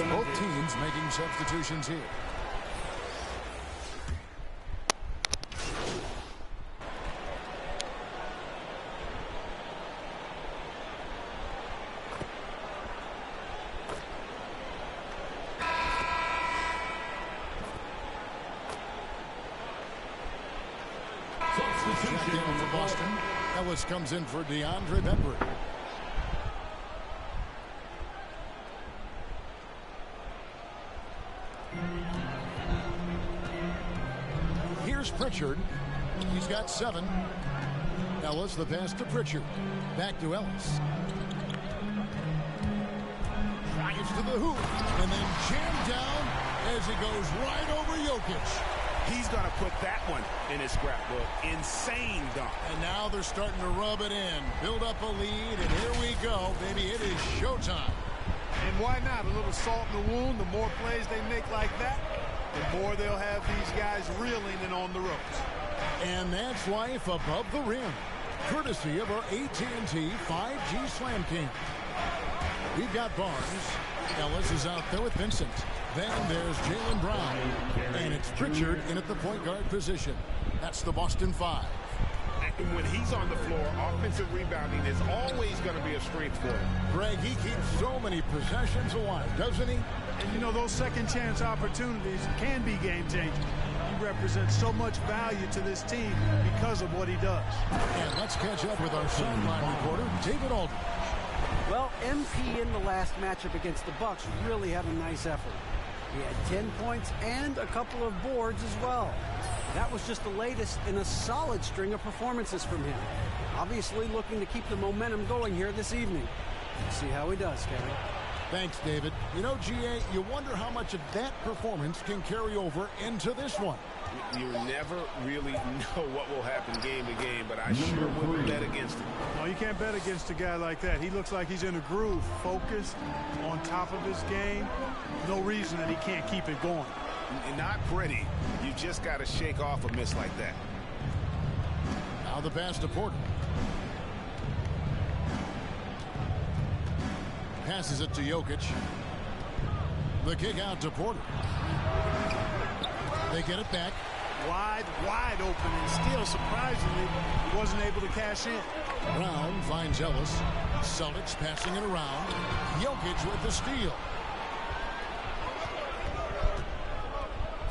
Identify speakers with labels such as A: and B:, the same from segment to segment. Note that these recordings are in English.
A: Both teams making substitutions here. Check in for Boston. Ellis comes in for DeAndre Bembry. Here's Pritchard. He's got 7. Ellis, the pass to Pritchard. Back to Ellis. Drives to the hoop. And then jammed down as it goes right over Jokic.
B: He's going to put that one in his scrapbook. Insane dunk.
A: And now they're starting to rub it in. Build up a lead, and here we go, baby. It is showtime.
C: And why not? A little salt in the wound. The more plays they make like that, the more they'll have these guys reeling and on the ropes.
A: And that's life above the rim, courtesy of our AT&T 5G Slam King. We've got Barnes. Ellis is out there with Vincent. Then there's Jaylen Brown. And it's Pritchard in at the point guard position. That's the Boston 5.
B: And when he's on the floor, offensive rebounding is always going to be a strength for him.
A: Greg, he keeps so many possessions alive, doesn't he?
C: And, you know, those second-chance opportunities can be game-changing. He represents so much value to this team because of what he does.
A: And let's catch up with our sideline reporter, David Aldridge.
D: Well, MP in the last matchup against the Bucks really had a nice effort. He had 10 points and a couple of boards as well. That was just the latest in a solid string of performances from him. Obviously looking to keep the momentum going here this evening. Let's see how he does, Kevin.
A: Thanks, David. You know, GA, you wonder how much of that performance can carry over into this one.
B: You never really know what will happen game to game, but I sure wouldn't bet against him.
C: No, you can't bet against a guy like that. He looks like he's in a groove, focused, on top of his game. No reason that he can't keep it going.
B: Not pretty. You just got to shake off a miss like that.
A: Now the pass to Porter. Passes it to Jokic. The kick out to Porter. They get it back.
C: Wide open, and still, surprisingly, he wasn't able to cash in.
A: Brown finds Ellis. Celtics passing it around. Jokic with the steal.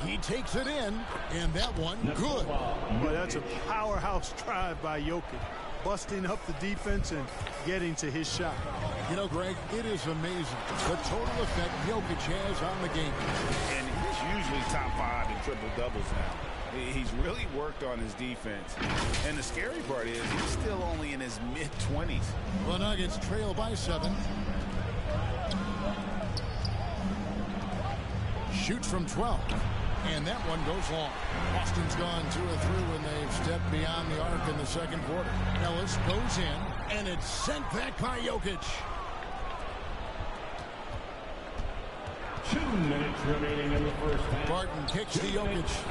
A: He takes it in, and that one good.
C: Well, that's a powerhouse drive by Jokic, busting up the defense and getting to his shot.
A: You know, Greg, it is amazing the total effect Jokic has on the game.
B: And he's usually top 5 in triple-doubles now. He's really worked on his defense. And the scary part is he's still only in his mid-20s.
A: The Nuggets trail by 7. Shoots from 12. And that one goes long. Boston's gone 2 of 3 when they've stepped beyond the arc in the second quarter. Ellis goes in, and it's sent back by Jokic.
E: 2 minutes remaining in the first half.
A: Barton kicks to Jokic.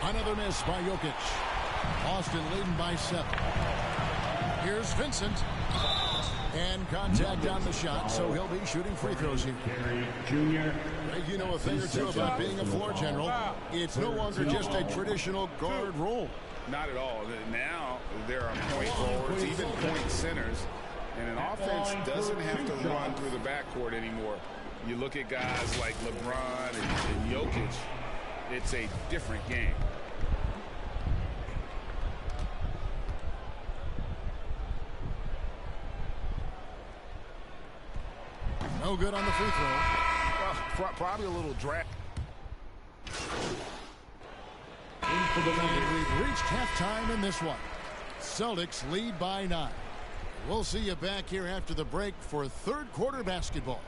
A: Another miss by Jokic. Boston leading by 7. Here's Vincent. And contact on the shot, so he'll be shooting free throws here.
E: Junior.
A: You know a thing or two about being a floor general. It's no longer just a traditional guard role.
B: Not at all. Now there are point forwards, even point centers. And an offense doesn't have to run through the backcourt anymore. You look at guys like LeBron and Jokic, it's a different game.
A: No good on the free throw.
B: Probably a little drag.
A: And we've reached halftime in this one. Celtics lead by 9. We'll see you back here after the break for third quarter basketball.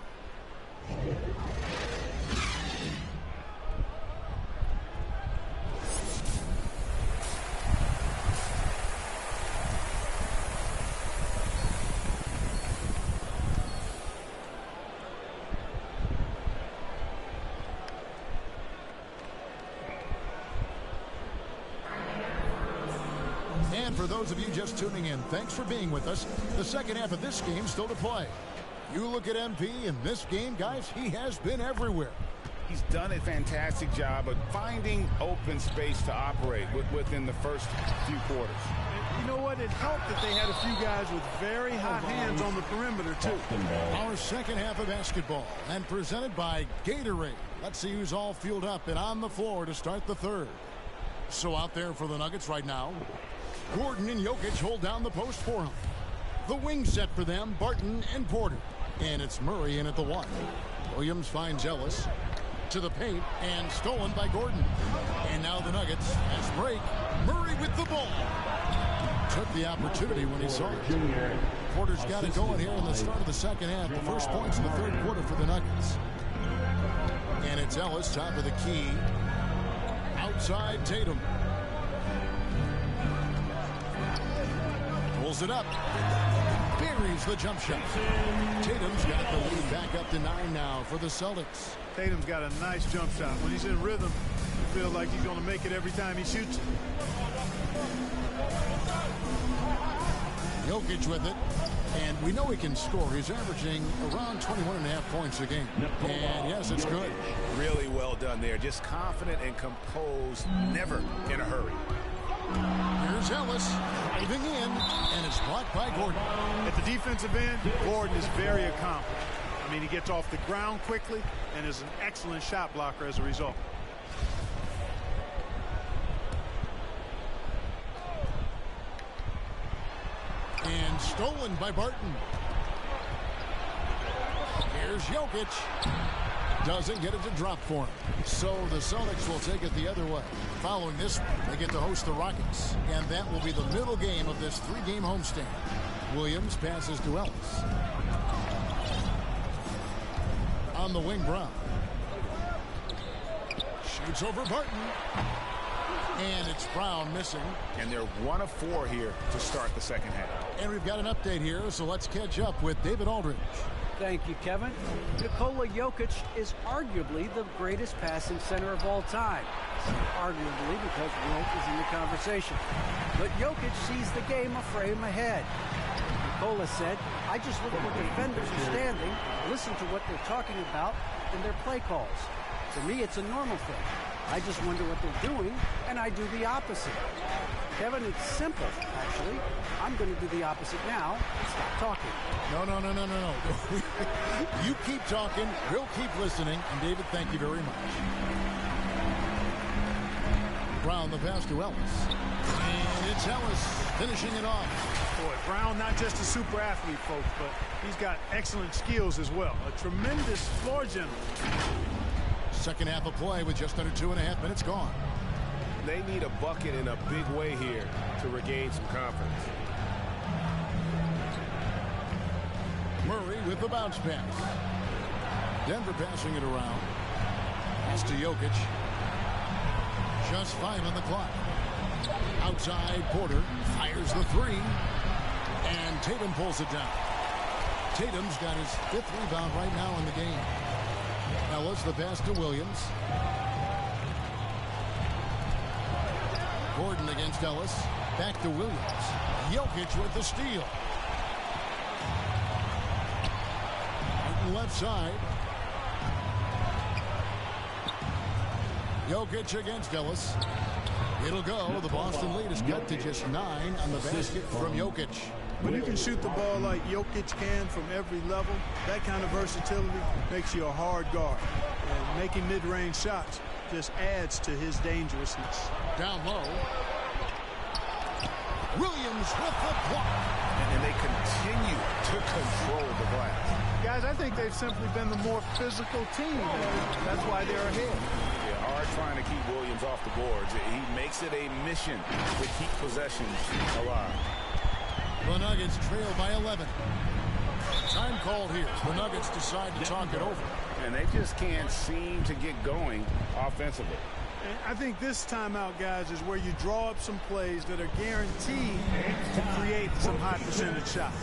A: And for those of you just tuning in, thanks for being with us. The second half of this game still to play. You look at MP in this game, guys, he has been everywhere.
B: He's done a fantastic job of finding open space to operate within the first few quarters.
C: You know what? It helped that they had a few guys with very hot hands on the perimeter, too.
A: Our second half of basketball, and presented by Gatorade. Let's see who's all fueled up and on the floor to start the third. So out there for the Nuggets right now, Gordon and Jokic hold down the post for him. The wing set for them, Barton and Porter. And it's Murray in at the one. Williams finds Ellis to the paint and stolen by Gordon. And now the Nuggets as break. Murray with the ball. Took the opportunity when he saw it. Porter's got it going here in the start of the second half. The first points in the third quarter for the Nuggets. And it's Ellis, top of the key. Outside Tatum. Pulls it up. Buries the jump shot. Tatum's got the lead back up to 9 now for the Celtics.
C: Tatum's got a nice jump shot. When he's in rhythm, you feel like he's going to make it every time he shoots it.
A: Jokic with it. And we know he can score. He's averaging around 21.5 points a game. And yes, it's good.
B: Really well done there. Just confident and composed, never in a hurry.
A: Here's Ellis driving in, and it's blocked by Gordon.
C: At the defensive end, Gordon is very accomplished. I mean, he gets off the ground quickly and is an excellent shot blocker as a result.
A: And stolen by Barton. Here's Jokic. Doesn't get it to drop for him. So the Celtics will take it the other way. Following this, they get to host the Rockets. And that will be the middle game of this 3-game homestand. Williams passes to Ellis. On the wing, Brown. Shoots over Barton. And it's Brown missing.
B: And they're 1 of 4 here to start the second half.
A: And we've got an update here, so let's catch up with David Aldridge.
D: Thank you, Kevin. Nikola Jokic is arguably the greatest passing center of all time. Arguably because Wilt is in the conversation. But Jokic sees the game a frame ahead. Nikola said, I just look at where defenders are standing, listen to what they're talking about in their play calls. To me, it's a normal thing. I just wonder what they're doing, and I do the opposite. Kevin, it's simple, actually. I'm going to do the opposite now and stop talking.
A: No. You keep talking, we'll keep listening, and David, thank you very much. Brown, the pass to Ellis. And it's Ellis finishing it off.
C: Boy, Brown, not just a super athlete, folks, but he's got excellent skills as well. A tremendous floor general.
A: Second half of play with just under 2.5 minutes gone.
B: They need a bucket in a big way here to regain some confidence.
A: Murray with the bounce pass. Denver passing it around. Pass to Jokic. Just 5 on the clock. Outside, Porter fires the 3. And Tatum pulls it down. Tatum's got his 5th rebound right now in the game. Ellis, the pass to Williams. Gordon against Ellis. Back to Williams. Jokic with the steal. Left side. Jokic against Ellis. It'll go. The Boston lead is cut to just 9 on the basket from Jokic.
C: When you can shoot the ball like Jokic can from every level, that kind of versatility makes you a hard guard. And making mid-range shots just adds to his dangerousness.
A: Down low. Williams with the block.
B: And they continue to control the glass.
C: Guys, I think they've simply been the more physical team. That's why they're ahead.
B: Yeah, hard trying to keep Williams off the boards. He makes it a mission to keep possessions alive.
A: The Nuggets trail by 11. Time called here. The Nuggets decide to talk it over.
B: And they just can't seem to get going offensively.
C: And I think this timeout, guys, is where you draw up some plays that are guaranteed to create some high percentage shots.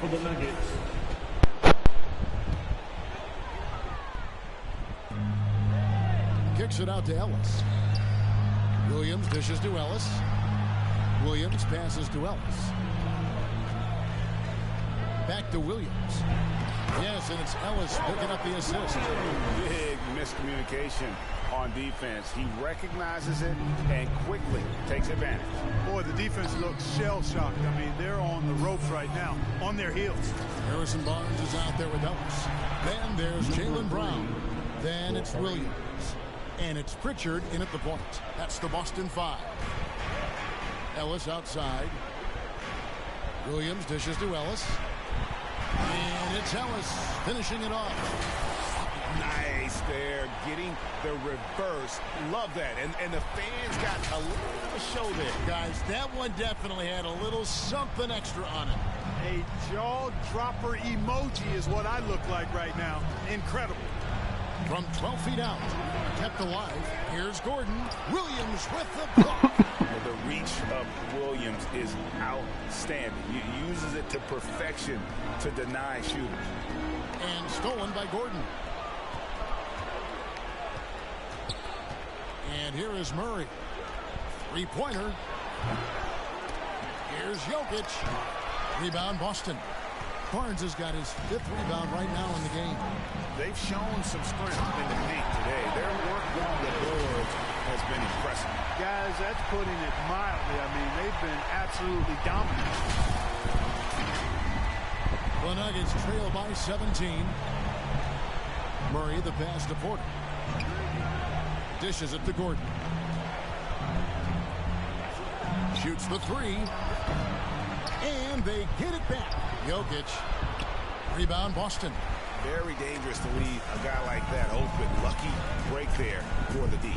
E: for the Nuggets.
A: Kicks it out to Ellis. Williams dishes to Ellis. Williams passes to Ellis. Back to Williams. Yes, and it's Ellis picking up the assist.
B: Big miscommunication on defense. He recognizes it and quickly takes advantage.
C: Boy, the defense looks shell-shocked. I mean, they're on the ropes right now, on their heels.
A: Harrison Barnes is out there with Ellis. Then there's Jaylen Brown. Then it's Williams. And it's Pritchard in at the point. That's the Boston 5. Ellis outside. Williams dishes to Ellis. And it's Ellis finishing it off.
B: Nice there, getting the reverse. Love that. And the fans got a little bit of a show there.
A: Guys, that one definitely had a little something extra on it.
C: A jaw-dropper emoji is what I look like right now. Incredible.
A: From 12 feet out, kept alive. Here's Gordon. Williams with the block.
B: The reach of Williams is outstanding. He uses it to perfection to deny shooters.
A: And stolen by Gordon. And here is Murray. Three-pointer. Here's Jokic. Rebound Boston. Barnes has got his 5th rebound right now in the game.
B: They've shown some strength in the paint today. Their work on the boards has been impressive.
C: Guys, that's putting it mildly. I mean, they've been absolutely dominant.
A: The Nuggets trail by 17. Murray the pass to Porter. Dishes it to Gordon. Shoots the 3. And they get it back. Jokic. Rebound Boston.
B: Very dangerous to leave a guy like that open. Lucky break there for the D.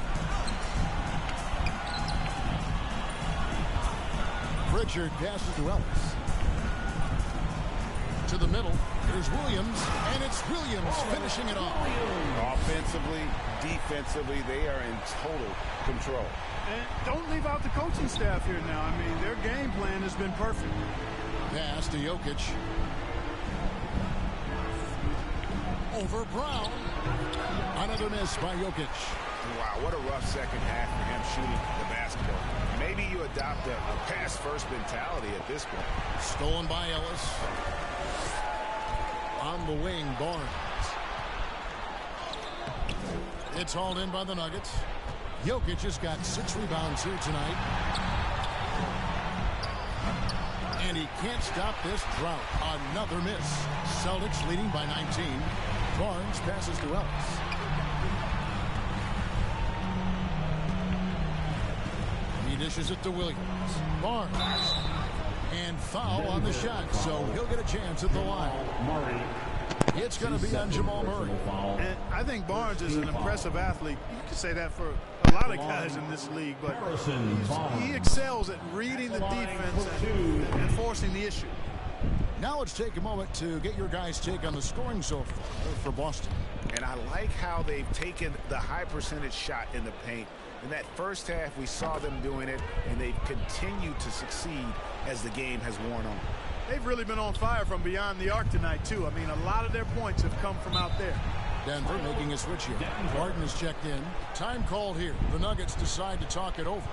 A: Pritchard passes to Ellis. To the middle. Here's Williams. And it's Williams finishing it off.
B: Offensively, defensively, they are in total control.
C: And don't leave out the coaching staff here now. I mean, their game plan has been perfect.
A: Pass to Jokic. Over Brown. Another miss by Jokic.
B: Wow, what a rough second half for him shooting the basketball. Maybe you adopt a pass-first mentality at this point.
A: Stolen by Ellis. On the wing, Barnes. It's hauled in by the Nuggets. Jokic has got 6 rebounds here tonight. And he can't stop this drought. Another miss. Celtics leading by 19. Barnes passes to Ellis. He dishes it to Williams. Barnes. And foul on the shot, so he'll get a chance at the line.
E: Murray.
A: It's going to be on Jamal Murray.
C: And I think Barnes is an impressive athlete. You can say that for a lot of guys in this league, but he excels at reading the defense and forcing the issue.
A: Now let's take a moment to get your guys' take on the scoring so far for Boston.
B: And I like how they've taken the high percentage shot in the paint. In that first half, we saw them doing it, and they've continued to succeed as the game has worn on.
C: They've really been on fire from beyond the arc tonight, too. I mean, a lot of their points have come from out there.
A: Denver making a switch here. Barton is checked in. Time called here. The Nuggets decide to talk it over.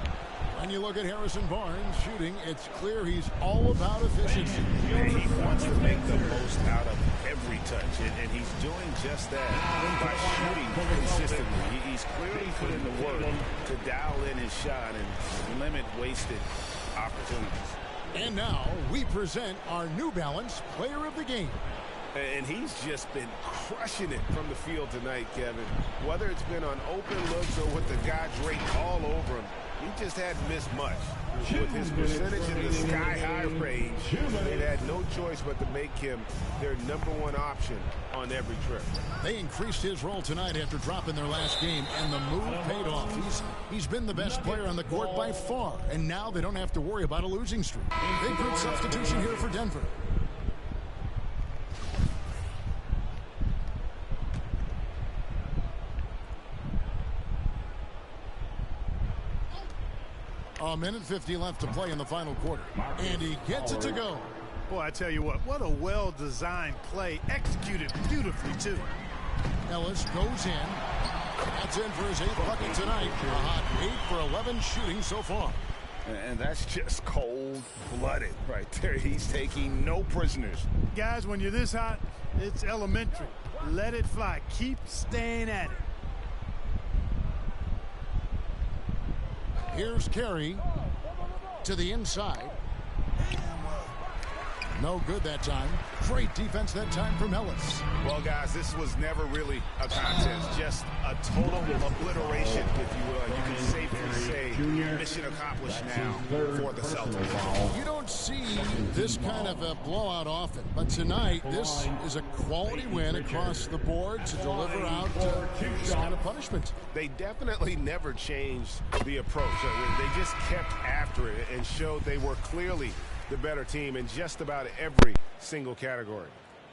A: When you look at Harrison Barnes shooting, it's clear he's all about efficiency.
B: And he wants to make the most out of every touch, and he's doing just that by shooting consistently. He's clearly put in the work to dial in his shot and limit wasted opportunities.
A: And now we present our New Balance Player of the Game.
F: And he's just been crushing it from the field tonight, Kevin. Whether it's been on open looks or with the guy draped all over him, he just hadn't missed much. With his percentage in the sky-high range, they had no choice but to make him their #1 option on every trip.
A: They increased his role tonight after dropping their last game, and the move paid off. He's been the best player on the court by far, and now they don't have to worry about a losing streak. Big group substitution here for Denver. A minute 50 left to play in the final quarter. And he gets it to go.
C: Boy, I tell you what a well-designed play, executed beautifully, too.
A: Ellis goes in. That's in for his 8th bucket tonight. A hot 8 for 11 shooting so far.
B: And that's just cold-blooded right there. He's taking no prisoners.
C: Guys, when you're this hot, it's elementary. Let it fly. Keep staying at it.
A: Here's Carey to the inside. No good that time. Great defense that time from Ellis.
F: Well, guys, this was never really a contest, just a total obliteration, if you will. You can safely say mission accomplished now for the Celtics.
A: You don't see this kind of a blowout often, but tonight this is a quality win across the board to deliver out this kind of punishment.
F: They definitely never changed the approach. They just kept after it and showed they were clearly the better team in just about every single category.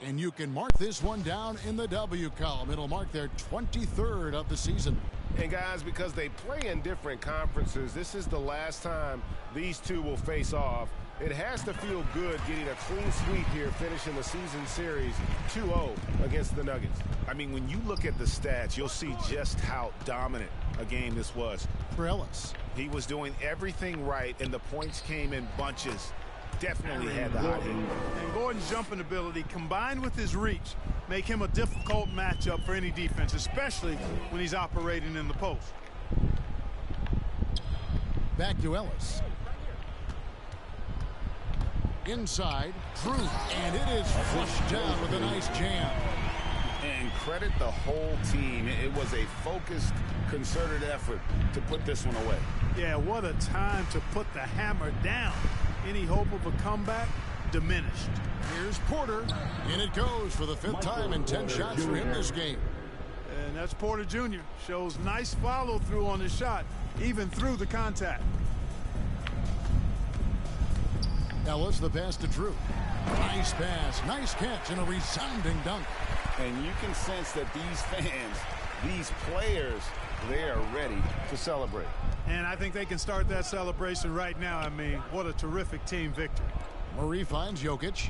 A: And you can mark this one down in the W column. It'll mark their 23rd of the season.
F: And guys, because they play in different conferences, this is the last time these two will face off. It has to feel good getting a clean sweep here, finishing the season series 2-0 against the Nuggets. I mean, when you look at the stats, you'll see just how dominant a game this was.
A: For Ellis,
F: he was doing everything right, and the points came in bunches. Definitely had the hot hit.
C: And Gordon's jumping ability combined with his reach make him a difficult matchup for any defense, especially when he's operating in the post.
A: Back to Ellis. Inside, Drew, and it is flushed down with a nice jam.
B: And credit the whole team. It was a focused, concerted effort to put this one away.
C: Yeah, what a time to put the hammer down. Any hope of a comeback diminished.
A: Here's Porter, and it goes for the 5th time in 10 shots for him this game.
C: And that's Porter Jr. Shows nice follow-through on his shot, even through the contact.
A: Ellis, the pass to Drew. Nice pass, nice catch, and a resounding dunk.
B: And you can sense that these fans, these players, they are ready to celebrate.
C: And I think they can start that celebration right now. I mean, what a terrific team victory.
A: Murray finds Jokic.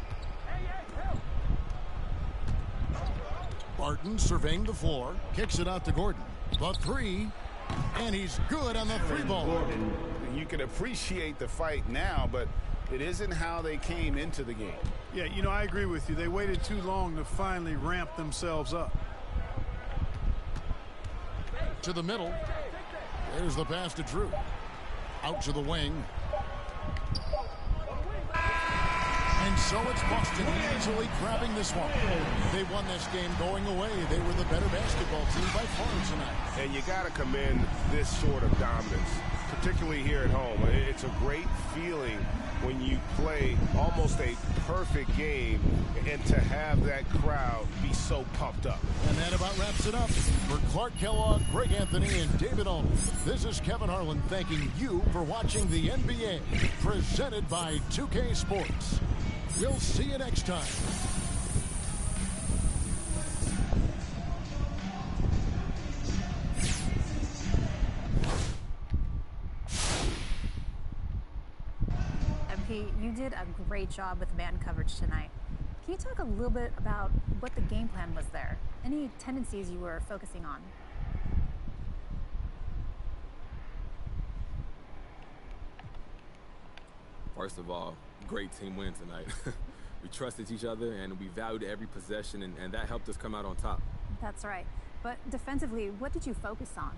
A: Barton surveying the floor, kicks it out to Gordon. The 3, and he's good on the 3-ball.
B: You can appreciate the fight now, but it isn't how they came into the game.
C: Yeah, you know, I agree with you. They waited too long to finally ramp themselves up.
A: To the middle. There's the pass to Drew. Out to the wing. And so it's Boston easily grabbing this one. They won this game going away. They were the better basketball team by far tonight.
F: And you got to commend this sort of dominance, particularly here at home. It's a great feeling when you play almost a perfect game and to have that crowd be so pumped up.
A: And that about wraps it up. For Clark Kellogg, Greg Anthony, and David Ulmer, this is Kevin Harlan thanking you for watching the NBA, presented by 2K Sports. We'll see you next time.
G: You did a great job with man coverage tonight. Can you talk a little bit about what the game plan was there? Any tendencies you were focusing on?
H: First of all, great team win tonight. We trusted each other and we valued every possession, and that helped us come out on top.
G: That's right. But defensively, what did you focus on?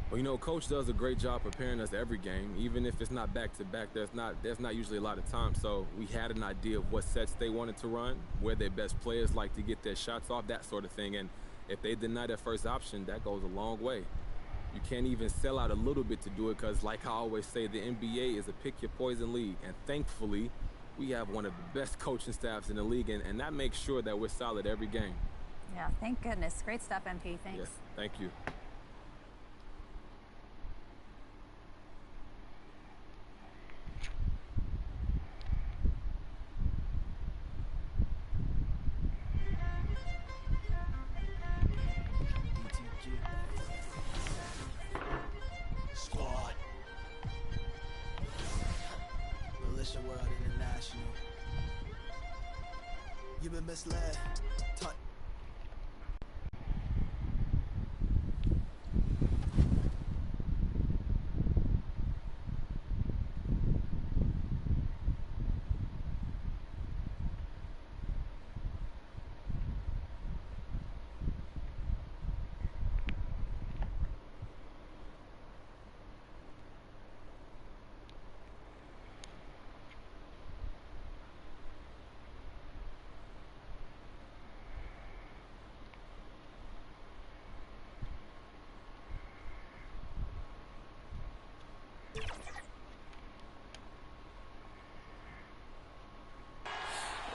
H: Well, you know, Coach does a great job preparing us every game. Even if it's not back-to-back, there's not usually a lot of time. So we had an idea of what sets they wanted to run, where their best players like to get their shots off, that sort of thing. And if they deny their first option, that goes a long way. You can't even sell out a little bit to do it because, like I always say, the NBA is a pick-your-poison league. And thankfully, we have one of the best coaching staffs in the league, and that makes sure that we're solid every game.
G: Yeah, thank goodness. Great stuff, MP. Thanks.
H: Yes, thank you.
I: been misled.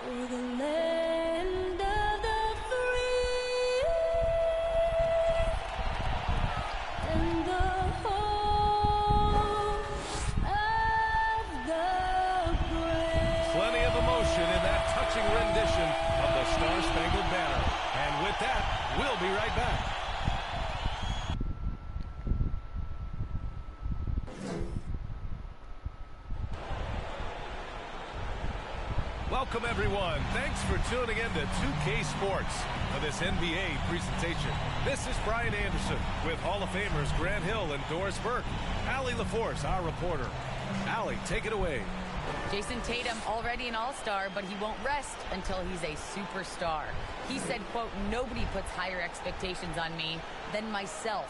J: For the land of the free and the home of the brave.
K: Plenty of emotion in that touching rendition of the Star-Spangled Banner. And with that, we'll be right back. Welcome, everyone. Thanks for tuning in to 2K Sports for this NBA presentation. This is Brian Anderson with Hall of Famers Grant Hill and Doris Burke. Allie LaForce, our reporter. Allie, take it away.
L: Jason Tatum already an all-star, but he won't rest until he's a superstar. He said, quote, "Nobody puts higher expectations on me than myself.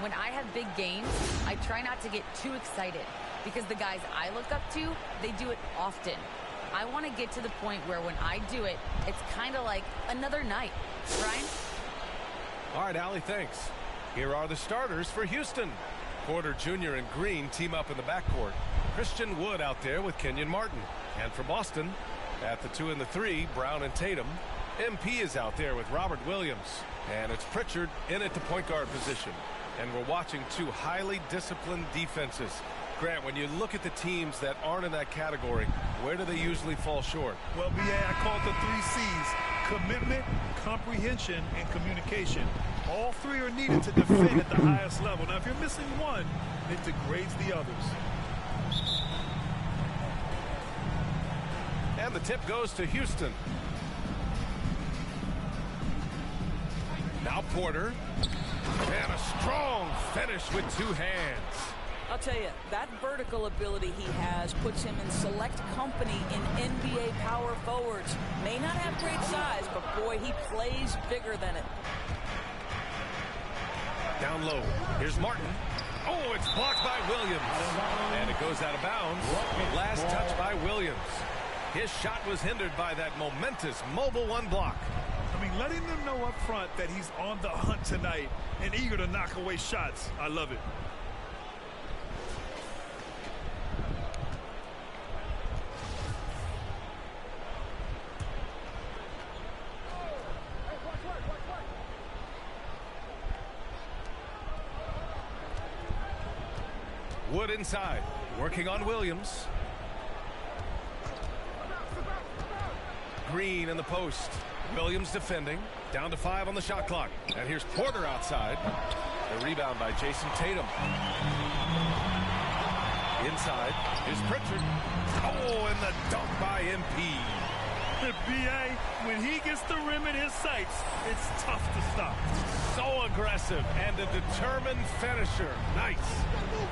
L: When I have big games, I try not to get too excited because the guys I look up to, they do it often. I want to get to the point where when I do it, it's kind of like another night." Brian?
K: All right, Allie, thanks. Here are the starters for Houston. Porter Jr. and Green team up in the backcourt. Christian Wood out there with Kenyon Martin. And for Boston, at the 2 and the 3, Brown and Tatum. MP is out there with Robert Williams. And it's Pritchard in at the point guard position. And we're watching two highly disciplined defenses. Grant, when you look at the teams that aren't in that category, where do they usually fall short?
M: Well, BA, I call it the 3 C's. Commitment, comprehension, and communication. All 3 are needed to defend at the highest level. Now, if you're missing one, it degrades the others.
K: And the tip goes to Houston. Now Porter. And a strong finish with 2 hands.
N: I'll tell you, that vertical ability he has puts him in select company in NBA power forwards. May not have great size, but boy, he plays bigger than it.
K: Down low. Here's Martin. Oh, it's blocked by Williams. And it goes out of bounds. Last touch by Williams. His shot was hindered by that momentous mobile 1 block.
M: I mean, letting them know up front that he's on the hunt tonight and eager to knock away shots. I love it.
K: Wood inside, working on Williams. Green in the post. Williams defending. Down to 5 on the shot clock. And here's Porter outside. The rebound by Jason Tatum. Inside. Here's Pritchard. Oh, and the dunk by MP.
M: BA, when he gets the rim in his sights, it's tough to stop.
K: So aggressive and a determined finisher. Nice.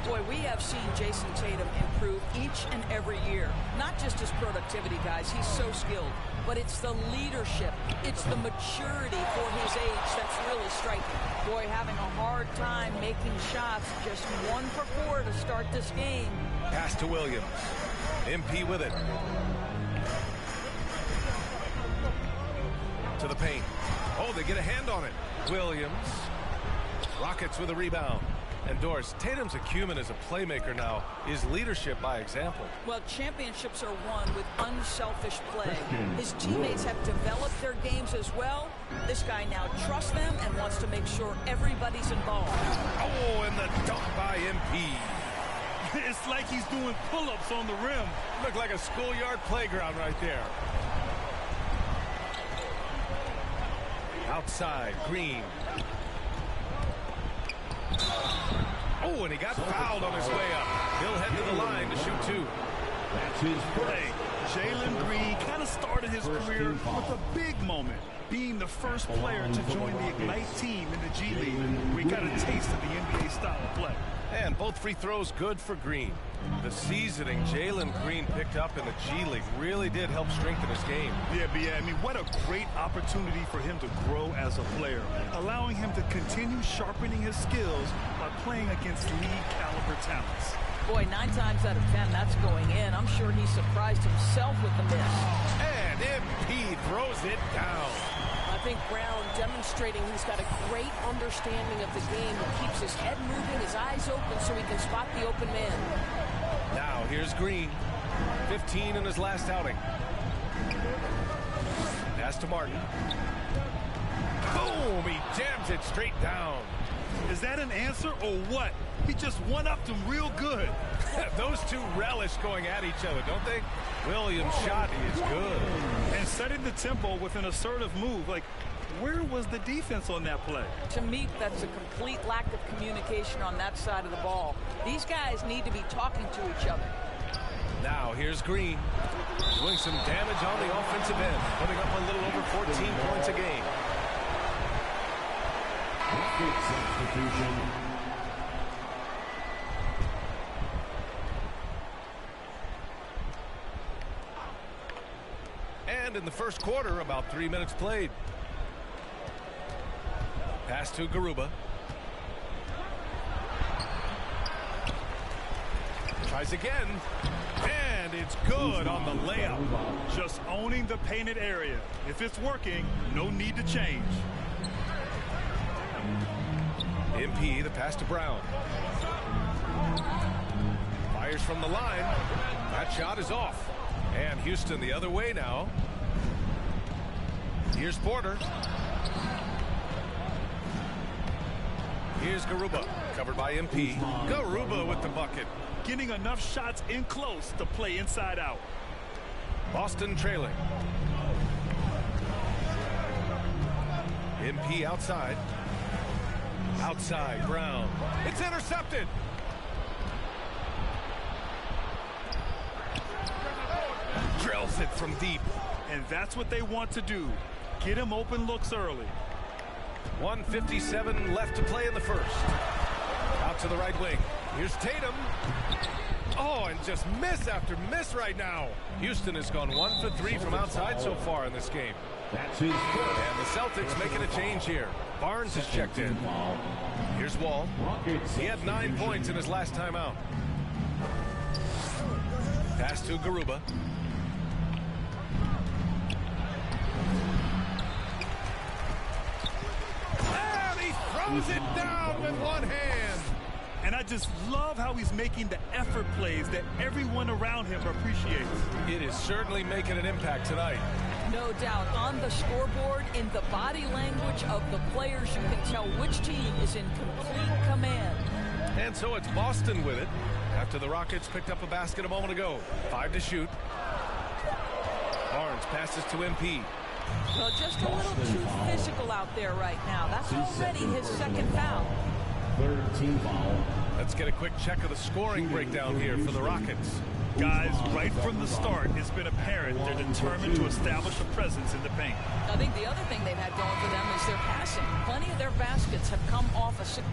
N: Boy, we have seen Jason Tatum improve each and every year. Not just his productivity, guys. He's so skilled. But it's the leadership. It's the maturity for his age that's really striking. Boy, having a hard time making shots. Just 1 for 4 to start this game.
K: Pass to Williams. MP with it. To the paint. Oh, they get a hand on it. Williams. Rockets with a rebound. And Doris, Tatum's acumen as a playmaker now is leadership by example.
N: Well, championships are won with unselfish play. His teammates have developed their games as well. This guy now trusts them and wants to make sure everybody's involved.
K: Oh, and the dunk by MP.
M: It's like he's doing pull-ups on the rim.
K: Looked like a schoolyard playground right there. Outside, Green. Oh, and he got fouled on his way up. He'll head to the line to shoot 2.
M: That's his play. Jalen Green kind of started his career with a big moment, being the first player to join the Ignite team in the G League. We got a taste of the NBA style of play.
K: And both free throws good for Green. The seasoning Jalen Green picked up in the G League really did help strengthen his game.
M: Yeah, I mean, what a great opportunity for him to grow as a player, allowing him to continue sharpening his skills by playing against league-caliber talents.
N: Boy, 9 times out of 10, that's going in. I'm sure he surprised himself with the miss.
K: And MP throws it down.
N: I think Brown demonstrating he's got a great understanding of the game. He keeps his head moving, his eyes open so he can spot the open man.
K: Now here's Green. 15 in his last outing. Pass to Martin. Boom! He jams it straight down.
M: Is that an answer or what? He just one-upped him real good.
K: Those two relish going at each other, don't they? Williams' shot is good.
M: And setting the tempo with an assertive move. Like, where was the defense on that play?
N: To me, that's a complete lack of communication on that side of the ball. These guys need to be talking to each other.
K: Now here's Green. Doing some damage on the offensive end. Putting up a little over 14 points a game.
E: Substitution.
K: And in the first quarter, about 3 minutes played. Pass to Garuba. Tries again. And it's good on the layup.
M: Just owning the painted area. If it's working, no need to change.
K: MP, the pass to Brown. Fires from the line. That shot is off. And Houston the other way now. Here's Porter. Here's Garuba. Covered by MP. Garuba with the bucket.
M: Getting enough shots in close to play inside out.
K: Boston trailing. MP outside. Outside, Brown. It's intercepted. Drills it from deep.
M: And that's what they want to do. Get him open looks early.
K: 1:57 left to play in the first. Out to the right wing. Here's Tatum. Oh, and just miss after miss right now. Houston has gone 1 for 3 from outside so far in this game.
E: That's his first.
K: And the Celtics making a change here. Barnes has checked in. Here's Wall. He had 9 points in his last time out. Pass to Garuba. And he throws it down with one hand.
M: And I just love how he's making the effort plays that everyone around him appreciates.
K: It is certainly making an impact tonight.
N: No doubt. On the scoreboard, in the body language of the players, you can tell which team is in complete command.
K: And so it's Boston with it after the Rockets picked up a basket a moment ago. 5 to shoot. Barnes passes to MP.
N: Well, just a little too physical out there right now. That's already his second foul.
E: Third team foul.
K: Let's get a quick check of the scoring breakdown here for the Rockets.
M: Guys, right from the start, it's been apparent they're determined to establish a presence in the paint.
N: I think the other thing they've had going for them is their passing. Plenty of their baskets have come off a...
E: Substitution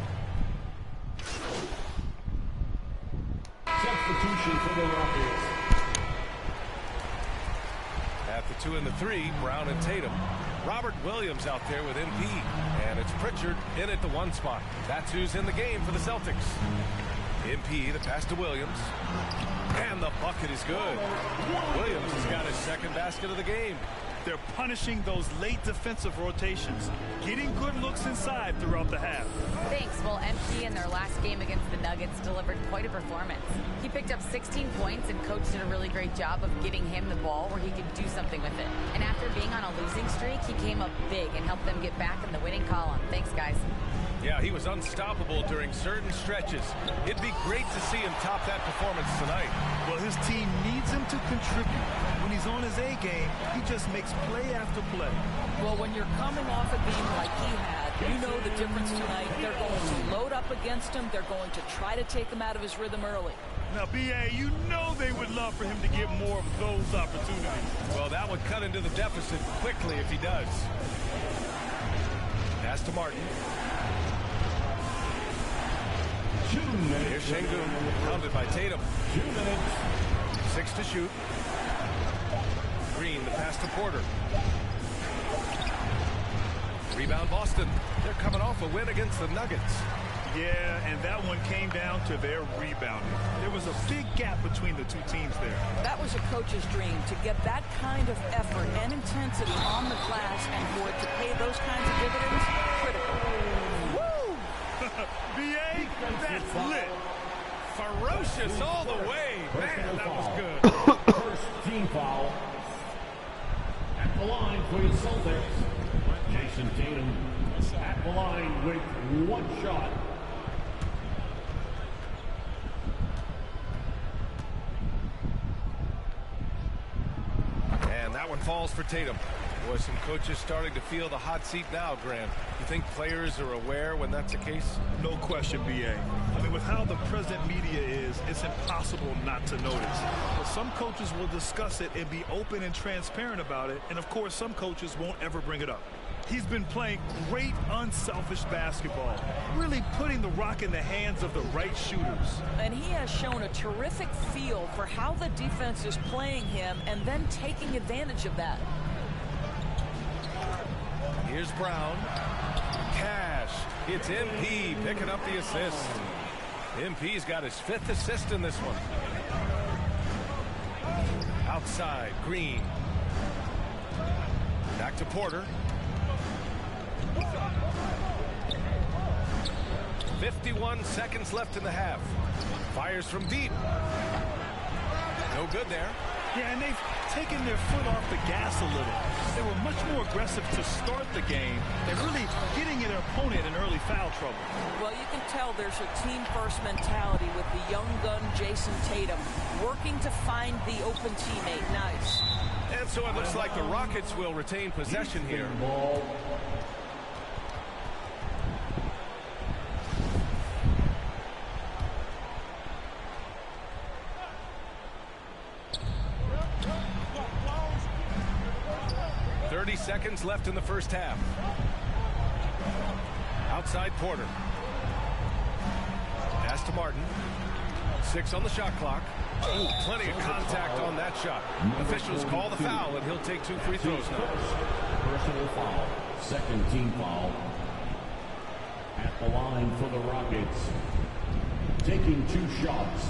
E: for the Rockets.
K: At the 2 and the 3, Brown and Tatum. Robert Williams out there with MP. And it's Pritchard in at the 1 spot. That's who's in the game for the Celtics. MP, the pass to Williams. And the bucket is good. Williams has got his second basket of the game.
M: They're punishing those late defensive rotations, getting good looks inside throughout the half.
L: Thanks. Well, MP in their last game against the Nuggets delivered quite a performance. He picked up 16 points, and coach did a really great job of getting him the ball where he could do something with it. And after being on a losing streak, he came up big and helped them get back in the winning column. Thanks, guys.
K: Yeah, he was unstoppable during certain stretches. It'd be great to see him top that performance tonight.
M: Well, his team needs him to contribute. When he's on his A game, he just makes play after play.
N: Well, when you're coming off a game like he had, you know the difference tonight. They're going to load up against him. They're going to try to take him out of his rhythm early.
M: Now, B.A., you know they would love for him to get more of those opportunities.
K: Well, that would cut into the deficit quickly if he does. Pass to Martin. Here's Şengün, pounded by Tatum. 6 to shoot. Green, the pass to Porter. Rebound Boston. They're coming off a win against the Nuggets.
M: Yeah, and that one came down to their rebounding. There was a big gap between the two teams there.
N: That was a coach's dream, to get that kind of effort and intensity on the glass, and for it to pay those kinds of dividends, critical.
M: Woo! B.A., that's lit.
K: Ferocious all the way. Man, that was good.
E: First team foul. At the line for the Celtics, Jason Tatum at the line with 1 shot.
K: And that one falls for Tatum. Boy, some coaches starting to feel the hot seat now, Grant. You think players are aware when that's the case?
M: No question, B.A. I mean, with how the present media is, it's impossible not to notice. But some coaches will discuss it and be open and transparent about it. And, of course, some coaches won't ever bring it up. He's been playing great, unselfish basketball, really putting the rock in the hands of the right shooters.
N: And he has shown a terrific feel for how the defense is playing him and then taking advantage of that.
K: Here's Brown. Cash. It's MP picking up the assist. MP's got his 5th assist in this one. Outside, Green. Back to Porter. 51 seconds left in the half. Fires from deep. No good there.
M: Yeah, and they've taken their foot off the gas a little. They were much more aggressive to start the game. They're really getting their opponent in early foul trouble.
N: Well, you can tell there's a team-first mentality with the young gun Jason Tatum working to find the open teammate. Nice.
K: And so it looks like the Rockets will retain possession here. 30 seconds left in the first half. Outside Porter. Pass to Martin. 6 on the shot clock. Ooh, plenty of contact on that shot. Officials call the foul, and he'll take 2 free throws now.
E: Personal foul. Second team foul. At the line for the Rockets. Taking 2 shots.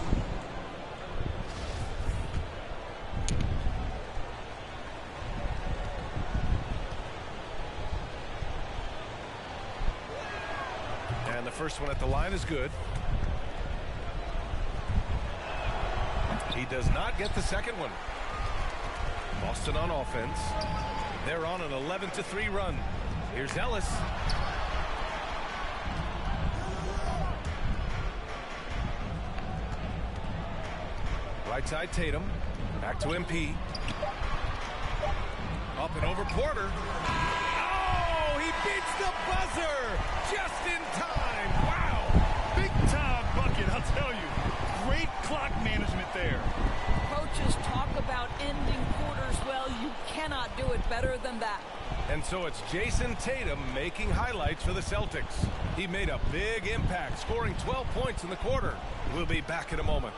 K: And the first one at the line is good. He does not get the second one. Boston on offense. They're on an 11-3 run. Here's Ellis. Right side Tatum. Back to MP. Up and over Porter. Oh, he beats the buzzer just in time. Wow.
M: Big time bucket, I'll tell you. Great clock management there.
N: Coaches talk about ending quarters well. You cannot do it better than that.
K: And so it's Jason Tatum making highlights for the Celtics. He made a big impact, scoring 12 points in the quarter. We'll be back in a moment.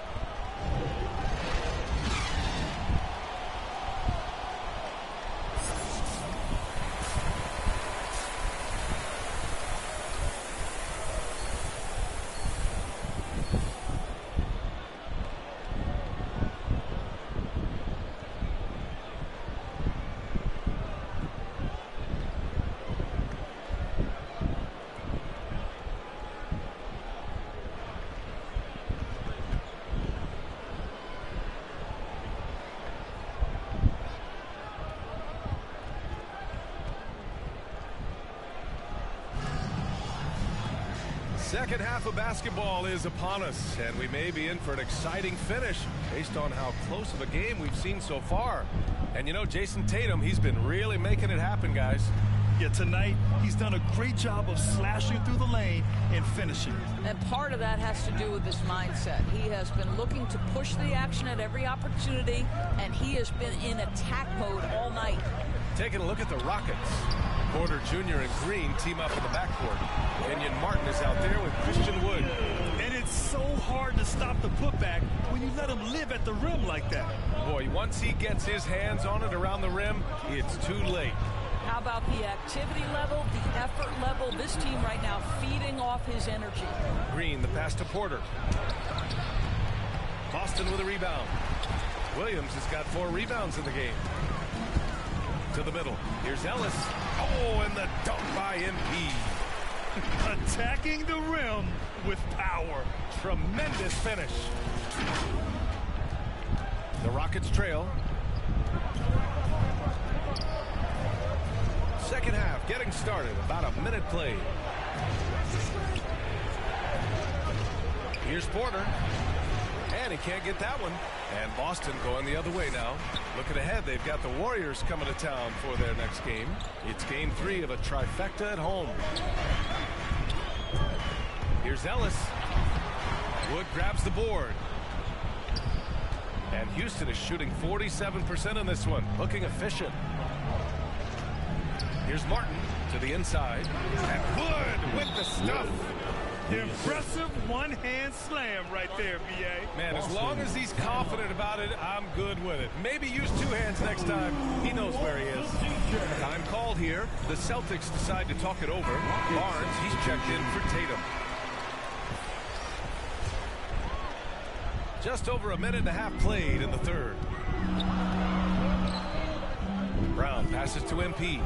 K: Second half of basketball is upon us, and we may be in for an exciting finish based on how close of a game we've seen so far. And you know, Jason Tatum, he's been really making it happen, guys.
M: Yeah, tonight, he's done a great job of slashing through the lane and finishing.
N: And part of that has to do with his mindset. He has been looking to push the action at every opportunity, and he has been in attack mode all night.
K: Taking a look at the Rockets. Porter Jr. and Green team up in the backcourt. Kenyon Martin is out there with Christian Wood.
M: And it's so hard to stop the putback when you let him live at the rim like that.
K: Boy, once he gets his hands on it around the rim, it's too late.
N: How about the activity level, the effort level? This team right now feeding off his energy.
K: Green, the pass to Porter. Boston with a rebound. Williams has got 4 rebounds in the game. To the middle. Here's Ellis. Oh, and the dunk by MP.
M: Attacking the rim with power.
K: Tremendous finish. The Rockets trail. Second half getting started. About a minute played. Here's Porter. And he can't get that one. And Boston going the other way now. Looking ahead, they've got the Warriors coming to town for their next game. It's game 3 of a trifecta at home. Here's Ellis. Wood grabs the board. And Houston is shooting 47% in this one. Looking efficient. Here's Martin to the inside. And Wood with the stuff.
M: Impressive one-hand slam right there, B.A.
K: Man, as long as he's confident about it, I'm good with it. Maybe use 2 hands next time. He knows where he is. Time called here. The Celtics decide to talk it over. Barnes, he's checked in for Tatum. Just over a minute and a half played in the third. Brown passes to MP.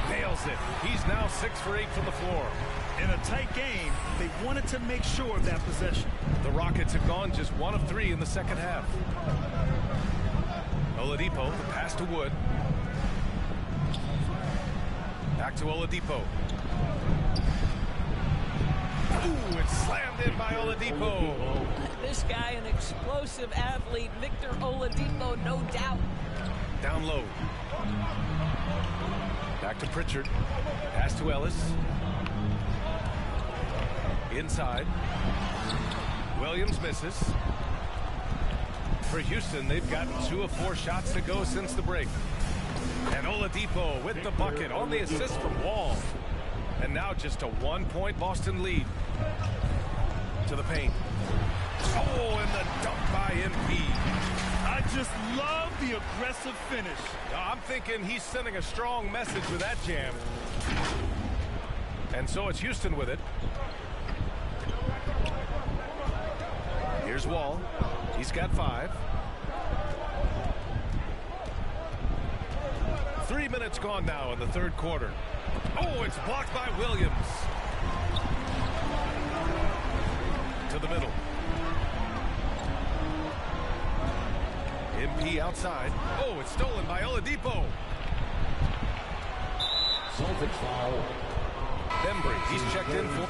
K: Nails it. He's now 6 for 8 from the floor.
M: In a tight game, they wanted to make sure of that possession.
K: The Rockets have gone just 1 of 3 in the second half. Oladipo, the pass to Wood. Back to Oladipo. Ooh, it's slammed in by Oladipo.
N: This guy, an explosive athlete, Victor Oladipo, no doubt.
K: Down low. Back to Pritchard. Pass to Ellis. Inside. Williams misses. For Houston, they've gotten 2 of 4 shots to go since the break. And Oladipo with the bucket on the assist from Wall. And now just a 1-point Boston lead. To the paint. Oh, and the dunk by MP.
M: I just love the aggressive finish.
K: I'm thinking he's sending a strong message with that jam. And so it's Houston with it. Here's Wall. He's got 5. 3 minutes gone now in the third quarter. Oh, it's blocked by Williams. To the middle. MP outside. Oh, it's stolen by Oladipo.
E: Celtics foul.
K: Bembry, he's checked in for...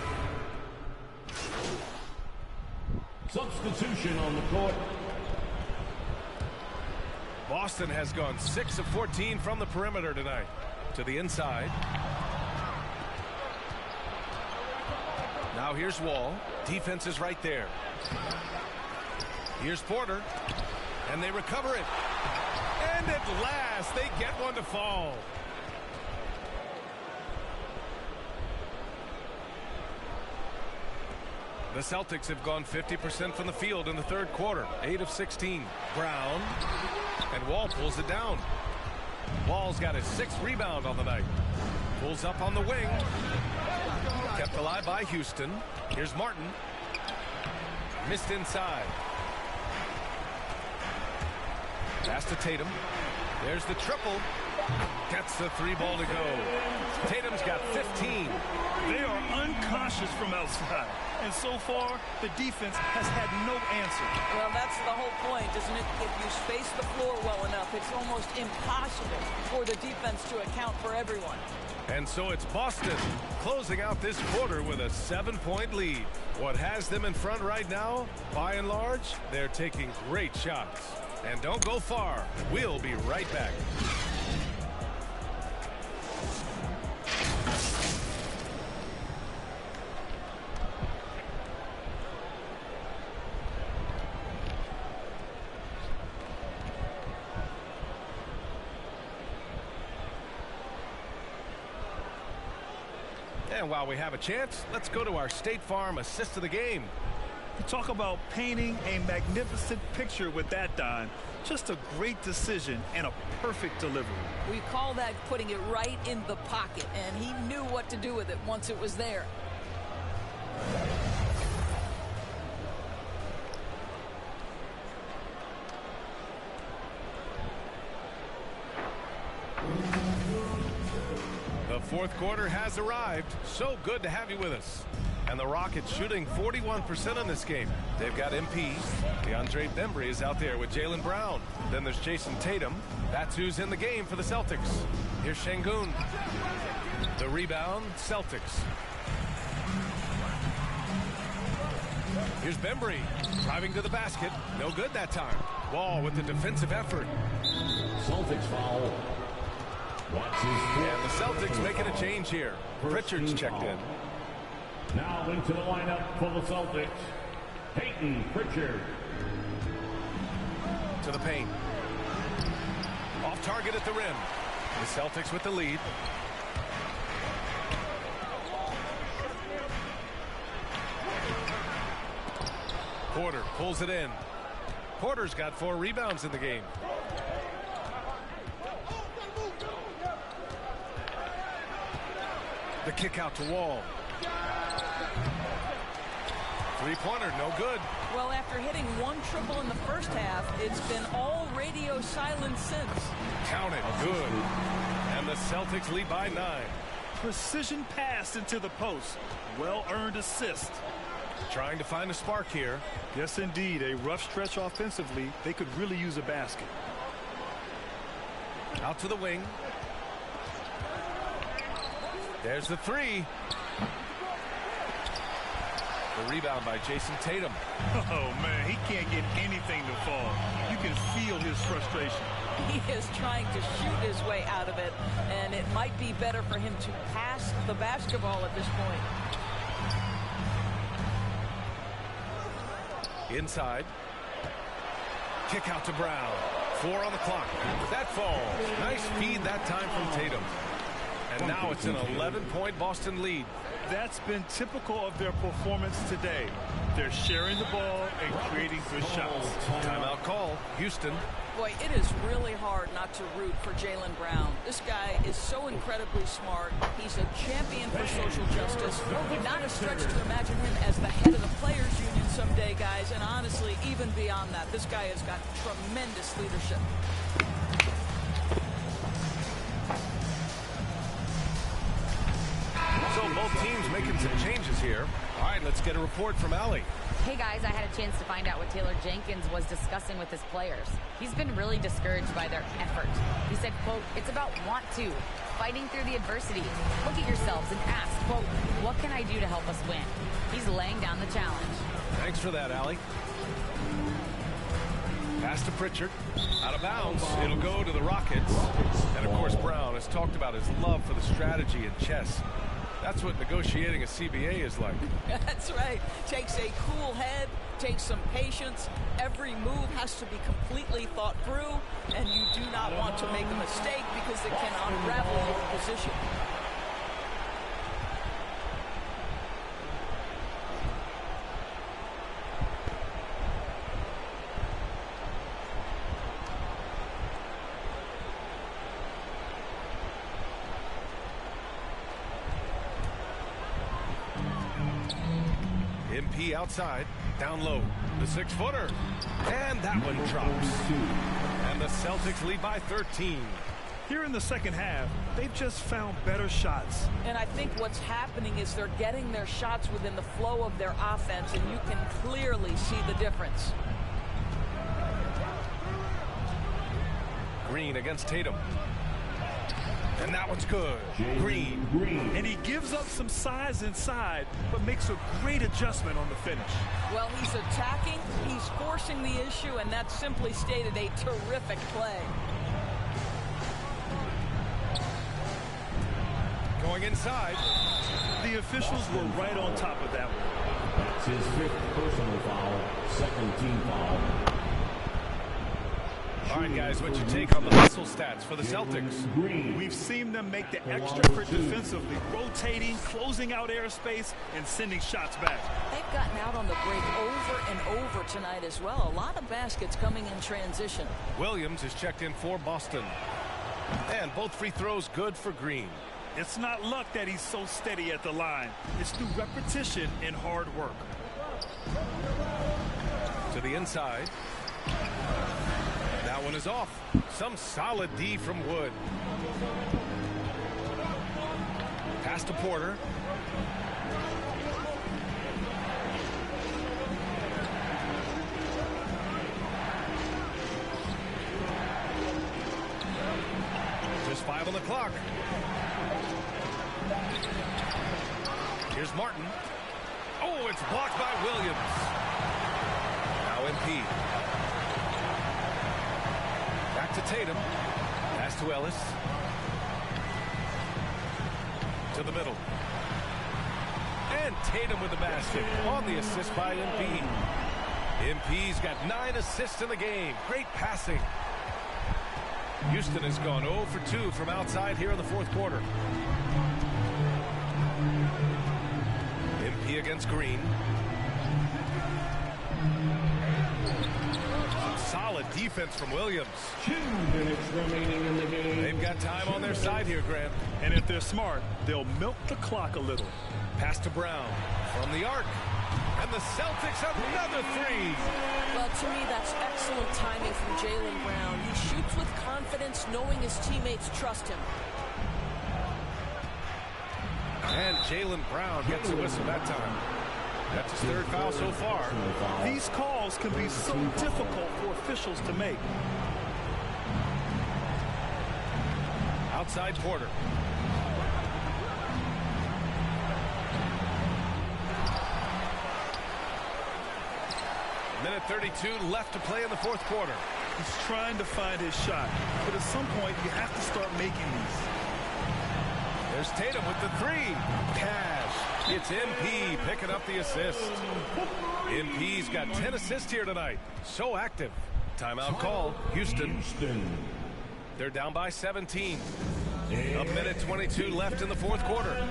E: Substitution on the court.
K: Boston has gone 6 of 14 from the perimeter tonight. To the inside. Now here's Wall. Defense is right there. Here's Porter. And they recover it. And at last, they get one to fall. The Celtics have gone 50% from the field in the third quarter. 8 of 16. Brown. And Wall pulls it down. Wall's got his 6th rebound on the night. Pulls up on the wing. Kept alive by Houston. Here's Martin. Missed inside. Pass to Tatum. There's the triple. Gets the 3 ball to go. Tatum's got 15.
M: They are unconscious from outside. And so far, the defense has had no answer.
N: Well, that's the whole point, isn't it? If you space the floor well enough, it's almost impossible for the defense to account for everyone.
K: And so it's Boston closing out this quarter with a 7-point lead. What has them in front right now, by and large, they're taking great shots. And don't go far. We'll be right back. And while we have a chance, let's go to our State Farm assist of the game.
M: You talk about painting a magnificent picture with that, Don. Just a great decision and a perfect delivery.
N: We call that putting it right in the pocket, and he knew what to do with it once it was there.
K: The fourth quarter has arrived. So good to have you with us. And the Rockets shooting 41% in this game. They've got MP. DeAndre Bembry is out there with Jaylen Brown. Then there's Jason Tatum. That's who's in the game for the Celtics. Here's Şengün. The rebound, Celtics. Here's Bembry driving to the basket. No good that time. Wall with the defensive effort.
E: Celtics foul.
K: And the Celtics making a change here. Pritchard's checked in.
E: Now into the lineup for the Celtics, Peyton Pritchard.
K: To the paint. Off target at the rim. The Celtics with the lead. Porter pulls it in. Porter's got 4 rebounds in the game. The kick out to Wall. Three-pointer, no good.
N: Well, after hitting 1 triple in the first half, it's been all radio silence since.
K: Count it, good. And the Celtics lead by 9.
M: Precision pass into the post. Well-earned assist.
K: Trying to find a spark here.
M: Yes, indeed. A rough stretch offensively. They could really use a basket.
K: Out to the wing. There's the 3. The rebound by Jason Tatum.
M: Oh, man, he can't get anything to fall. You can feel his frustration.
N: He is trying to shoot his way out of it, and it might be better for him to pass the basketball at this point.
K: Inside. Kick out to Brown. 4 on the clock. That falls. Nice feed that time from Tatum. And now it's an 11-point Boston lead.
M: That's been typical of their performance today. They're sharing the ball and creating good shots.
K: Timeout call, Houston.
N: Boy, it is really hard not to root for Jaylen Brown. This guy is so incredibly smart. He's a champion for social justice. Not a stretch to imagine him as the head of the Players Union someday, guys. And honestly, even beyond that, this guy has got tremendous leadership.
K: So both teams making some changes here. All right, let's get a report from Allie.
L: Hey guys, I had a chance to find out what Taylor Jenkins was discussing with his players. He's been really discouraged by their effort. He said, quote, it's about want to, fighting through the adversity. Look at yourselves and ask, quote, what can I do to help us win? He's laying down the challenge.
K: Thanks for that, Allie. Pass to Pritchard. Out of bounds. It'll go to the Rockets. And of course, Brown has talked about his love for the strategy and chess. That's what negotiating a CBA is like.
N: That's right. Takes a cool head, takes some patience. Every move has to be completely thought through, and you do not want to make a mistake because it can unravel your position.
K: MP outside, down low, the 6-footer, and that one drops. And the Celtics lead by 13.
M: Here in the second half, they've just found better shots.
N: And I think what's happening is they're getting their shots within the flow of their offense, and you can clearly see the difference.
K: Green against Tatum. And that one's good. Green.
M: And he gives up some size inside, but makes a great adjustment on the finish.
N: Well, he's attacking, he's forcing the issue, and that simply stated a terrific play.
K: Going inside.
M: The officials were right on top of that one.
E: That's his 5th personal foul, 2nd team foul.
K: All right, guys, what's your take on the hustle stats for the Celtics?
M: We've seen them make the extra effort defensively, rotating, closing out airspace, and sending shots back.
N: They've gotten out on the break over and over tonight as well. A lot of baskets coming in transition.
K: Williams is checked in for Boston. And both free throws good for Green.
M: It's not luck that he's so steady at the line. It's through repetition and hard work.
K: To the inside. That one is off. Some solid D from Wood. Pass to Porter. Just 5 on the clock. Here's Martin. Oh, it's blocked by Williams. Now MP. Back to Tatum. Pass to Ellis. To the middle. And Tatum with the basket on the assist by MP. MP's got 9 assists in the game. Great passing. Houston has gone 0 for 2 from outside here in the 4th quarter. MP against Green. Some solid defense from Williams.
E: 2 minutes remaining in the game.
K: They've got time on their side here, Grant.
M: And if they're smart, they'll milk the clock a little.
K: Pass to Brown from the arc. And the Celtics another 3.
N: Well, to me, that's excellent timing from Jaylen Brown. He shoots with confidence, knowing his teammates trust him.
K: And Jaylen Brown gets a whistle that time. That's his 3rd foul so far.
M: These calls can be so difficult for officials to make.
K: Outside Porter. Minute 32 left to play in the 4th quarter.
M: He's trying to find his shot, but at some point you have to start making these.
K: There's Tatum with the 3. Cash. It's MP picking up the assist. MP's got 10 assists here tonight. So active. Timeout call. Houston. They're down by 17. A minute 22 left in the 4th quarter.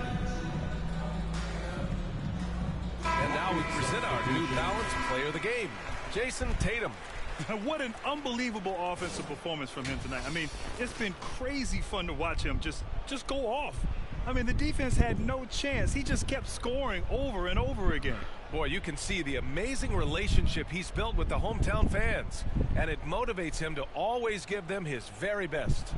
K: And now we present our New Balance Player of the Game, Jason Tatum.
M: What an unbelievable offensive performance from him tonight. I mean, it's been crazy fun to watch him just go off. I mean, the defense had no chance. He just kept scoring over and over again.
K: Boy, you can see the amazing relationship he's built with the hometown fans, and it motivates him to always give them his very best.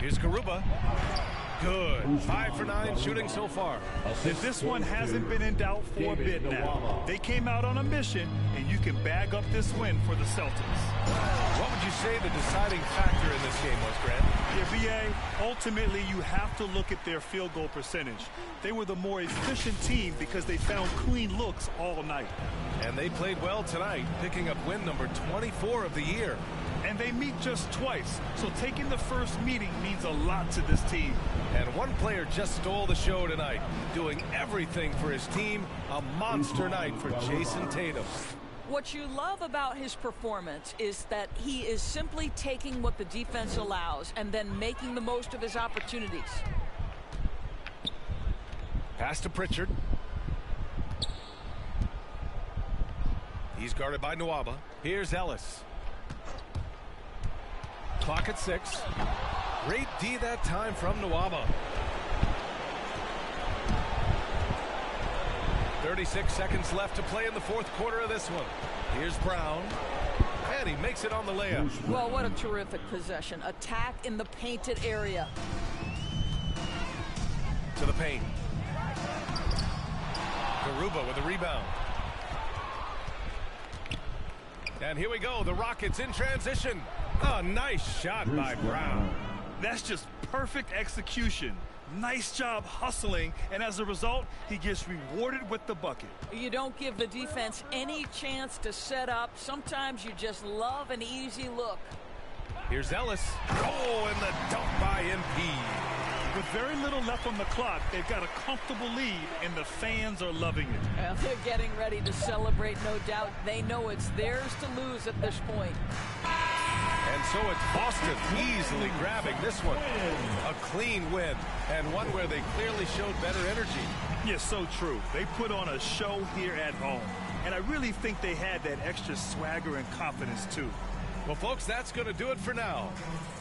K: Here's Garuba. Good. 5 for 9 shooting so far.
M: And this one hasn't been in doubt for a bit now. They came out on a mission, and you can bag up this win for the Celtics.
K: What would you say the deciding factor in this game was, Grant?
M: Yeah, B.A., ultimately you have to look at their field goal percentage. They were the more efficient team because they found clean looks all night.
K: And they played well tonight, picking up win number 24 of the year.
M: And they meet just twice, so taking the first meeting means a lot to this team.
K: And one player just stole the show tonight, doing everything for his team. A monster night for Jason Tatum.
N: What you love about his performance is that he is simply taking what the defense allows and then making the most of his opportunities.
K: Pass to Pritchard. He's guarded by Nwaba. Here's Ellis. Clock at 6. Great D that time from Nwaba. 36 seconds left to play in the fourth quarter of this one. Here's Brown. And he makes it on the layup.
N: Well, what a terrific possession. Attack in the painted area.
K: To the paint. Garuba with the rebound. And here we go. The Rockets in transition. A nice shot by Brown.
M: That's just perfect execution. Nice job hustling, and as a result, he gets rewarded with the bucket.
N: You don't give the defense any chance to set up. Sometimes you just love an easy look.
K: Here's Ellis. Oh, and the dunk by MP.
M: With very little left on the clock, they've got a comfortable lead, and the fans are loving it.
N: Well, they're getting ready to celebrate, no doubt. They know it's theirs to lose at this point.
K: And so it's Boston easily grabbing this one. A clean win, and one where they clearly showed better energy.
M: Yes, so true. They put on a show here at home, and I really think they had that extra swagger and confidence, too.
K: Well, folks, that's going to do it for now.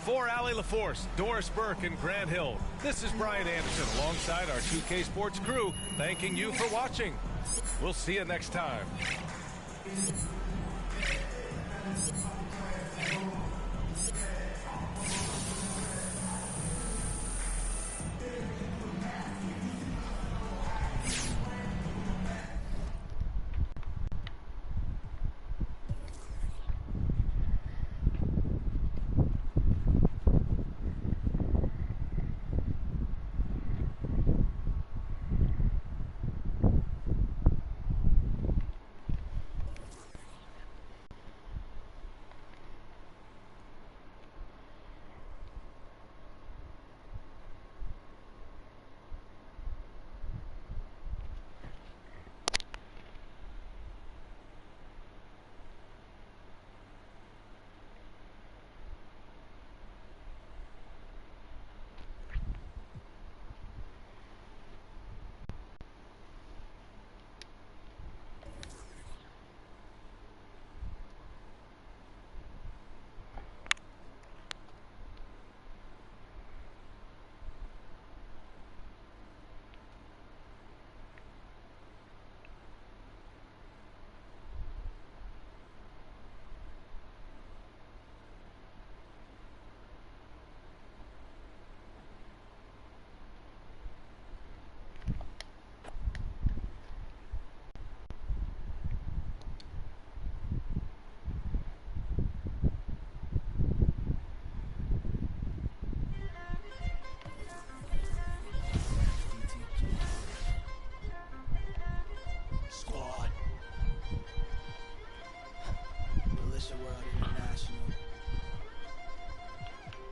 K: For Allie LaForce, Doris Burke, and Grant Hill, this is Brian Anderson alongside our 2K Sports crew, thanking you for watching. We'll see you next time.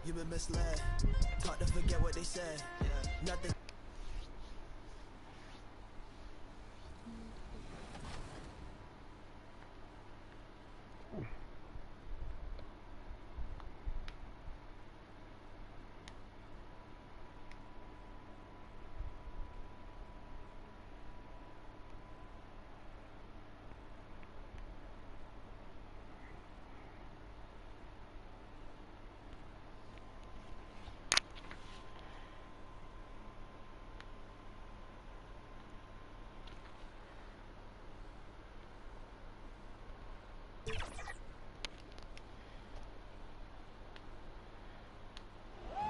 I: You've been misled, taught to forget what they said. Nothing.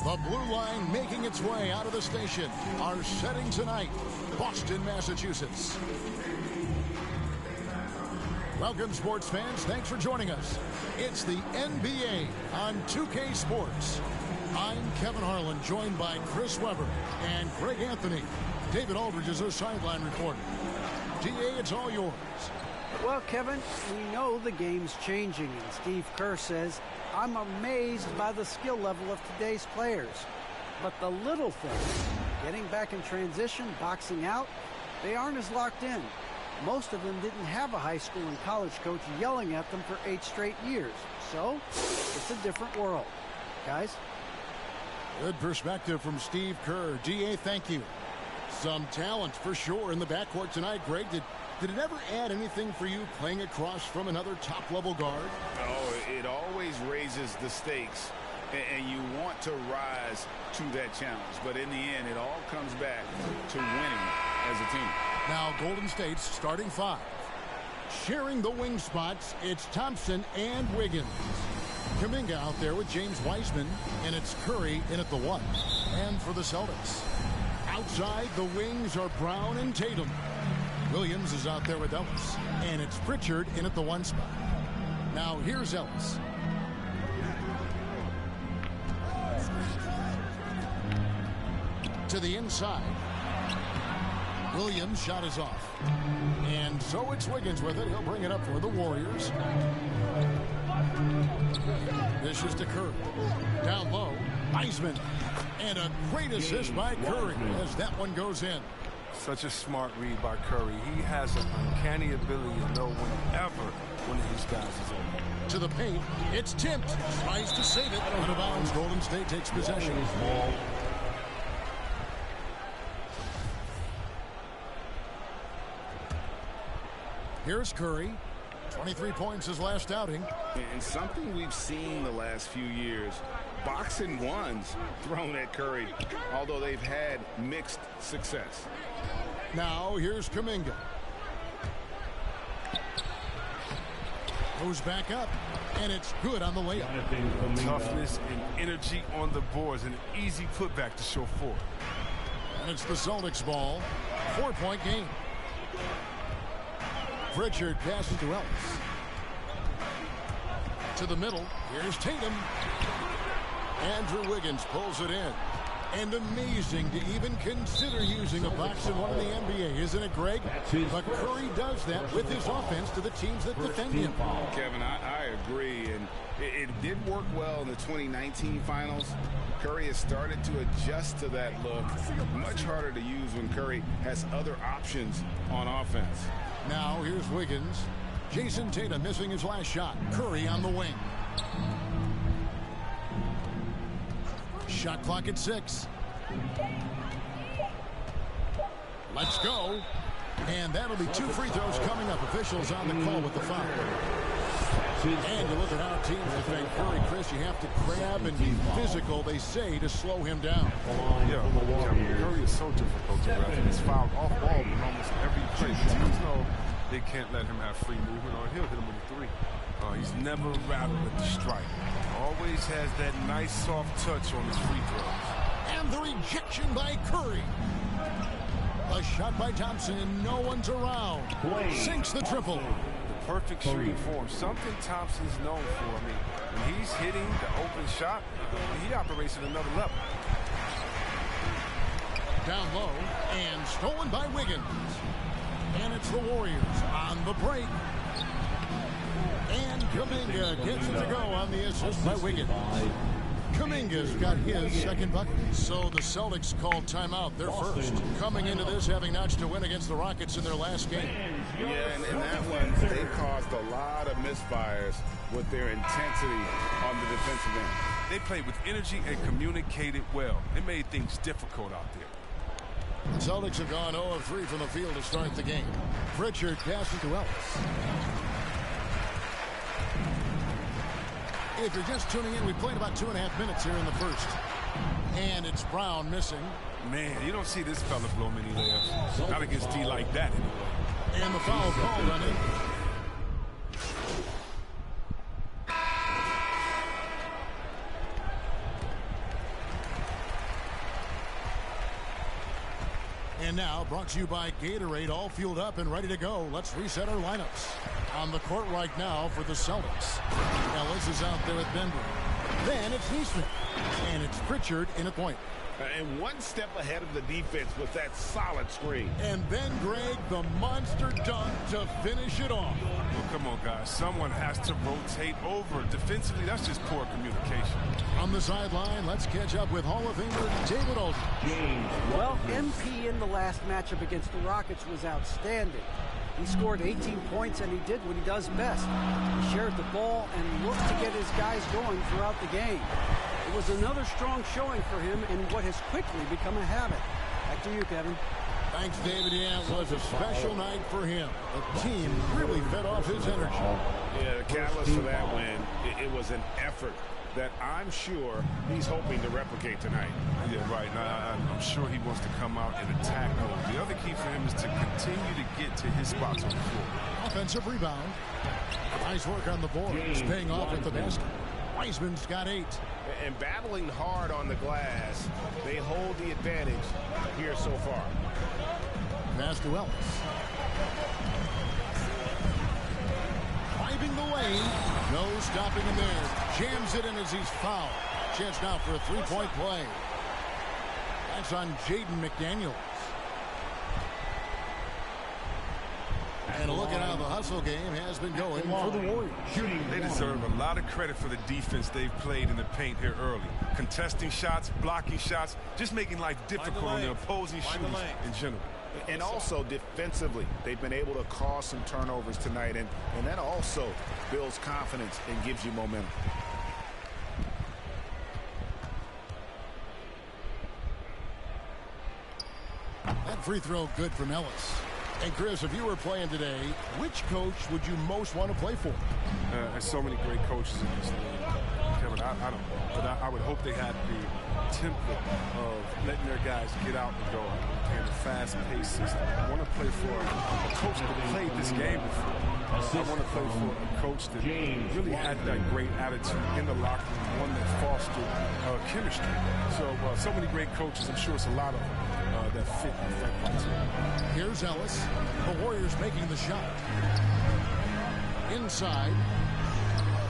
A: The blue line making its way out of the station. Our setting tonight, Boston, Massachusetts. Welcome, sports fans. Thanks for joining us. It's the NBA on 2K Sports. I'm Kevin Harlan, joined by Chris Webber and Greg Anthony. David Aldridge is our sideline reporter. DA, it's all yours.
D: Well, Kevin, we know the game's changing, and Steve Kerr says, I'm amazed by the skill level of today's players. But the little things, getting back in transition, boxing out, they aren't as locked in. Most of them didn't have a high school and college coach yelling at them for 8 straight years. So, it's a different world. Guys?
A: Good perspective from Steve Kerr. DA, thank you. Some talent for sure in the backcourt tonight. Greg, did it ever add anything for you playing across from another top-level guard?
B: Oh, it always raises the stakes, and you want to rise to that challenge. But in the end, it all comes back to winning as a team.
A: Now Golden State's starting 5. Sharing the wing spots, it's Thompson and Wiggins. Kuminga out there with James Wiseman, and it's Curry in at the 1. And for the Celtics, outside the wings are Brown and Tatum. Williams is out there with Ellis, and it's Pritchard in at the 1 spot. Now here's Ellis. To the inside. Williams' shot is off. And so it's Wiggins with it. He'll bring it up for the Warriors. This is to Curry. Down low, Wiseman. And a great assist by Curry as that one goes in.
O: Such a smart read by Curry. He has an uncanny ability to know whenever one of these guys is open.
A: To the paint, it's tipped. Tries to save it. Out of bounds, Golden State takes possession. Here's Curry. 23 points his last outing.
B: And something we've seen the last few years, boxing ones thrown at Curry, although they've had mixed success.
A: Now here's Kuminga. Goes back up, and it's good on the layup.
O: Toughness and energy on the boards, an easy putback to show forth.
A: And it's the Celtics ball. 4-point game. Pritchard passes to Ellis. To the middle. Here's Tatum. Andrew Wiggins pulls it in. And amazing to even consider using a box and one in the NBA, isn't it, Greg? But Curry does that with his offense to the teams that defend him.
B: Kevin, I agree. And it did work well in the 2019 finals. Curry has started to adjust to that look. Much harder to use when Curry has other options on offense.
A: Now here's Wiggins. Jason Tatum missing his last shot. Curry on the wing. Shot clock at 6. Let's go. And that'll be 2 free throws coming up. Officials on the call with the foul. And you look at how teams defend Curry, Chris, you have to grab and be physical, they say, to slow him down.
O: Yeah, Curry is so difficult to ref. He's fouled off ball in almost every play. Teams know they can't let him have free movement, or he'll hit him with a 3. He's never rattled at the strike. Always has that nice soft touch on his free throws.
A: And the rejection by Curry. A shot by Thompson, and no one's around. Sinks the triple.
O: The perfect shooting form. Something Thompson's known for. I mean, when he's hitting the open shot, he operates at another level.
A: Down low, and stolen by Wiggins. And it's the Warriors on the break. And Kuminga gets it to go on the assist by Wiggins. Kuminga's got his second bucket. So the Celtics called timeout. They're first. Coming into this, having notched a win against the Rockets in their last game.
B: Yeah, and in that one, they caused a lot of misfires with their intensity on the defensive end.
O: They played with energy and communicated well. It made things difficult out there.
A: The Celtics have gone 0 of 3 from the field to start the game. Pritchard passes to Ellis. If you're just tuning in, we played about 2.5 minutes here in the first. And it's Brown missing.
O: Man, you don't see this fella blow many layups. Not against D like that anyway.
A: And the foul called on him. And now, brought to you by Gatorade, all fueled up and ready to go. Let's reset our lineups. On the court right now for the Celtics. Ellis is out there with Bender. Then it's Neesmith. And it's Pritchard in a point.
B: And one step ahead of the defense with that solid screen.
A: And then, Greg, the monster dunk to finish it off.
O: Well, come on, guys. Someone has to rotate over. Defensively, that's just poor communication.
A: On the sideline, let's catch up with Hall of Famer David Aldridge.
D: Well, MP in the last matchup against the Rockets was outstanding. He scored 18 points, and he did what he does best. He shared the ball and looked to get his guys going throughout the game. It was another strong showing for him in what has quickly become a habit. Back to you, Kevin.
A: Thanks, David. Yeah, it was a special night for him. The team really fed off his energy.
B: Yeah, the catalyst for that win, it was an effort
F: that I'm sure he's hoping to replicate tonight.
O: Yeah, right. Now, I'm sure he wants to come out and attack mode. The other key for him is to continue to get to his spots on the floor.
A: Offensive rebound. Nice work on the boards. Paying off at the basket. Wiseman's got 8.
F: And battling hard on the glass, they hold the advantage here so far.
A: Pass to Ellis. Driving the lane. No stopping him there. Jams it in as he's fouled. Chance now for a three-point play. That's on Jaden McDaniels. And look at how the hustle game has been going for the Warriors.
O: They deserve a lot of credit for the defense they've played in the paint here early. Contesting shots, blocking shots, just making life difficult on the opposing shooters in general.
F: And also defensively, they've been able to cause some turnovers tonight, and that also builds confidence and gives you momentum.
A: That free throw good from Ellis. And Chris, if you were playing today, which coach would you most want to play for?
O: There's so many great coaches in this league. Kevin, I don't know. But I would hope they had the template of letting their guys get out and go in a fast-paced system. I want to play for a coach that played this game before. I want to play for a coach that really had that great attitude in the locker room, one that fostered chemistry. So many great coaches. I'm sure it's a lot of them that fit that criteria.
A: Here's Ellis. The Warriors making the shot. Inside.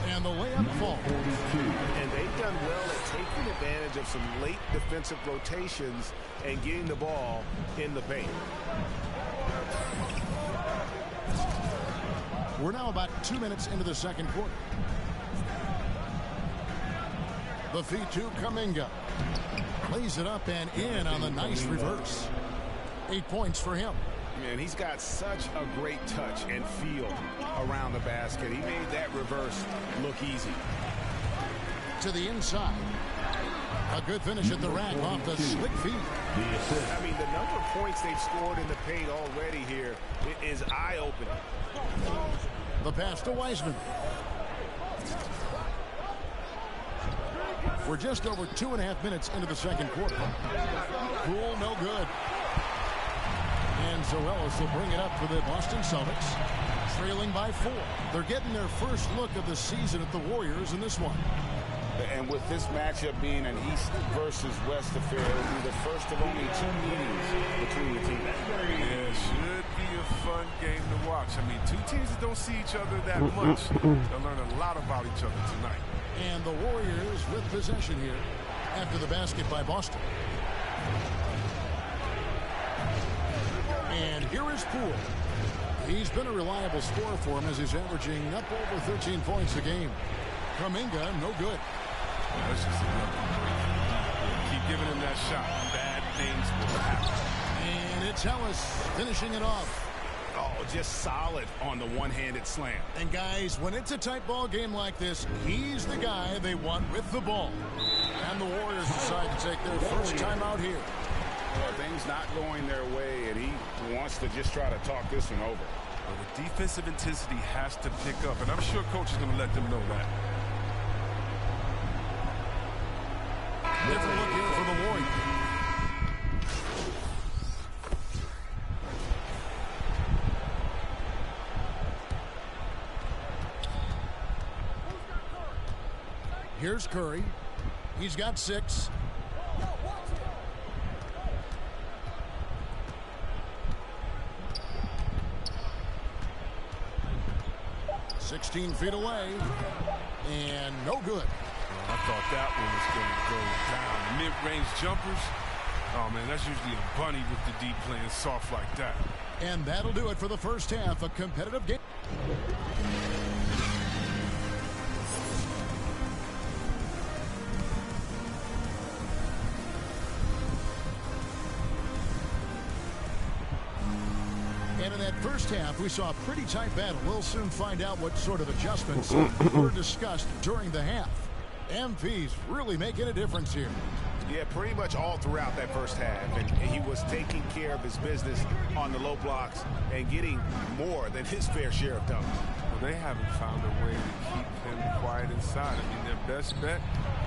A: And the layup falls.
F: And they've done well at taking advantage of some late defensive rotations and getting the ball in the paint.
A: We're now about 2 minutes into the second quarter. The feed to Kuminga. Lays it up and in on the nice reverse. 8 points for him.
F: Man, he's got such a great touch and feel around the basket. He made that reverse look easy.
A: To the inside. A good finish at the rack off the slick feed.
F: I mean, the number of points they've scored in the paint already here is eye-opening.
A: The pass to Wiseman. We're just over 2.5 minutes into the second quarter. Cool, no good. And so Ellis will bring it up for the Boston Celtics, trailing by 4. They're getting their first look of the season at the Warriors in this one.
B: And with this matchup being an East versus West affair, it will be the first of only 2 meetings between the teams.
O: Yeah, it should be a fun game to watch. I mean, two teams that don't see each other that much. They'll learn a lot about each other tonight.
A: And the Warriors with possession here after the basket by Boston. And here is Poole. He's been a reliable scorer for him as he's averaging up over 13 points a game. Kuminga, no good.
O: That's just keep giving him that shot. Bad things will happen.
A: And it's Ellis finishing it off.
F: Oh, just solid on the one-handed slam.
A: And guys, when it's a tight ball game like this, he's the guy they want with the ball. And the Warriors decide to take their first time out here.
B: Well, things not going their way, and he wants to just try to talk this one over.
O: Well, the defensive intensity has to pick up, and I'm sure coach is going to let them know that.
A: Different look here for the Warriors. Here's Curry. He's got 6. "16 feet away, and no good."
O: I thought that one was going to go down. Mid-range jumpers. Oh, man, that's usually a bunny with the deep playing soft like that.
A: And that'll do it for the first half. A competitive game. And in that first half, we saw a pretty tight battle. We'll soon find out what sort of adjustments were discussed during the half. MP's really making a difference here.
F: Yeah, pretty much all throughout that first half. And he was taking care of his business on the low blocks and getting more than his fair share of dunks.
O: Well, they haven't found a way to keep him quiet inside. I mean, their best bet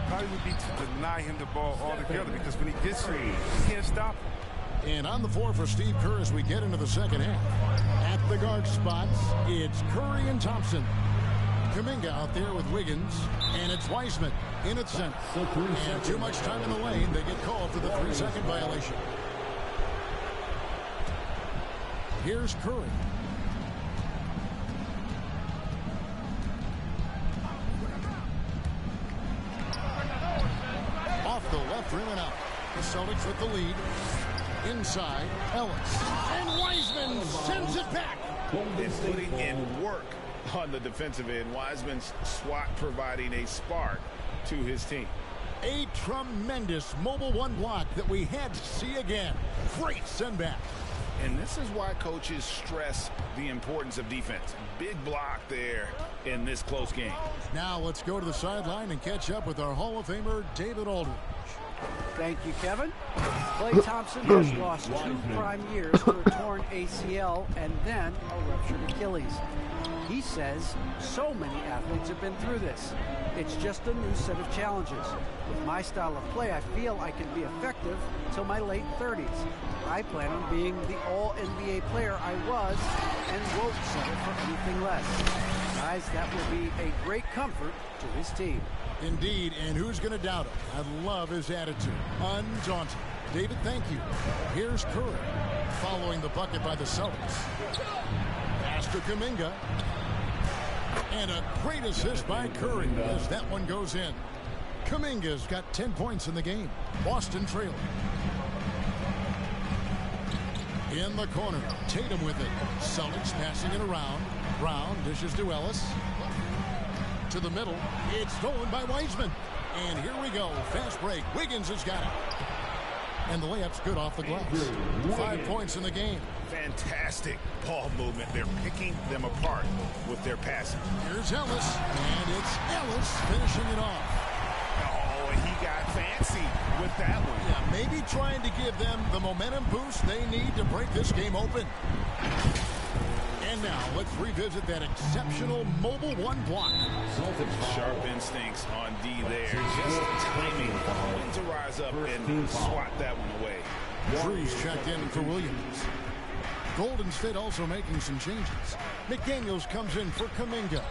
O: probably would be to deny him the ball altogether because when he gets it, he can't stop him.
A: And on the floor for Steve Kerr as we get into the second half. At the guard spots, it's Curry and Thompson. Kuminga out there with Wiggins, and it's Wiseman in at center. And too much time in the lane, they get called for the 3-second violation. Here's Curry. Off the left rim and out. The Celtics with the lead. Inside, Ellis. And Wiseman sends it back.
B: And putting in work on the defensive end. Wiseman's swat providing a spark to his team.
A: A tremendous mobile one block that we had to see again. Great send back.
B: And this is why coaches stress the importance of defense. Big block there in this close game.
A: Now let's go to the sideline and catch up with our Hall of Famer, David Aldridge.
D: Thank you, Kevin. Klay Thompson has lost 2 prime years to a torn ACL and then a ruptured Achilles. He says so many athletes have been through this. It's just a new set of challenges. With my style of play, I feel I can be effective till my late 30s. I plan on being the all-NBA player I was and won't settle for anything less. Guys, that will be a great comfort to his team.
A: Indeed, and who's going to doubt him? I love his attitude. Undaunted. David, thank you. Here's Curry, following the bucket by the Celtics. Pass to Kuminga. And a great assist by Curry as that one goes in. Kuminga's got 10 points in the game. Boston trailing. In the corner, Tatum with it. Celtics passing it around. Brown dishes to Ellis. To the middle. It's stolen by Wiseman. And here we go. Fast break. Wiggins has got it. And the layup's good off the glass. 5 points in the game.
B: Fantastic ball movement. They're picking them apart with their passing.
A: Here's Ellis. And it's Ellis finishing it off.
B: Oh, and he got fancy with that one.
A: Yeah, maybe trying to give them the momentum boost they need to break this game open. And now let's revisit that exceptional mobile one block.
B: Sharp instincts on D there. Just timing when to rise up and swat that one away.
A: Drew's checked in for Williams. Golden State also making some changes. McDaniels comes in for Kuminga.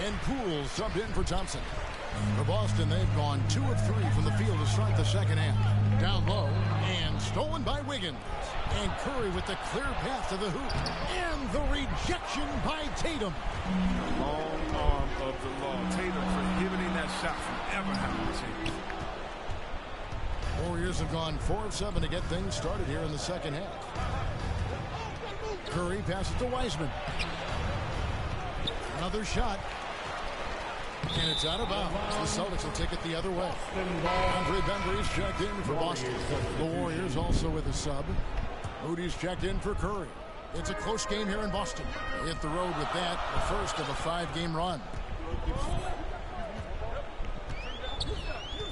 A: And Poole subbed in for Thompson. For Boston, they've gone 2 of 3 from the field to start the second half. Down low and stolen by Wiggins. And Curry with the clear path to the hoop. And the rejection by Tatum.
O: Long arm of the law. Tatum prohibiting that shot from ever happening to him.
A: Warriors have gone 4 of 7 to get things started here in the second half. Curry passes to Wiseman. Another shot. And it's out of bounds. The Celtics will take it the other way. Andre Bembry's checked in for Boston. The Warriors also with a sub. Moody's checked in for Curry. It's a close game here in Boston. They hit the road with that, the first of a 5-game run.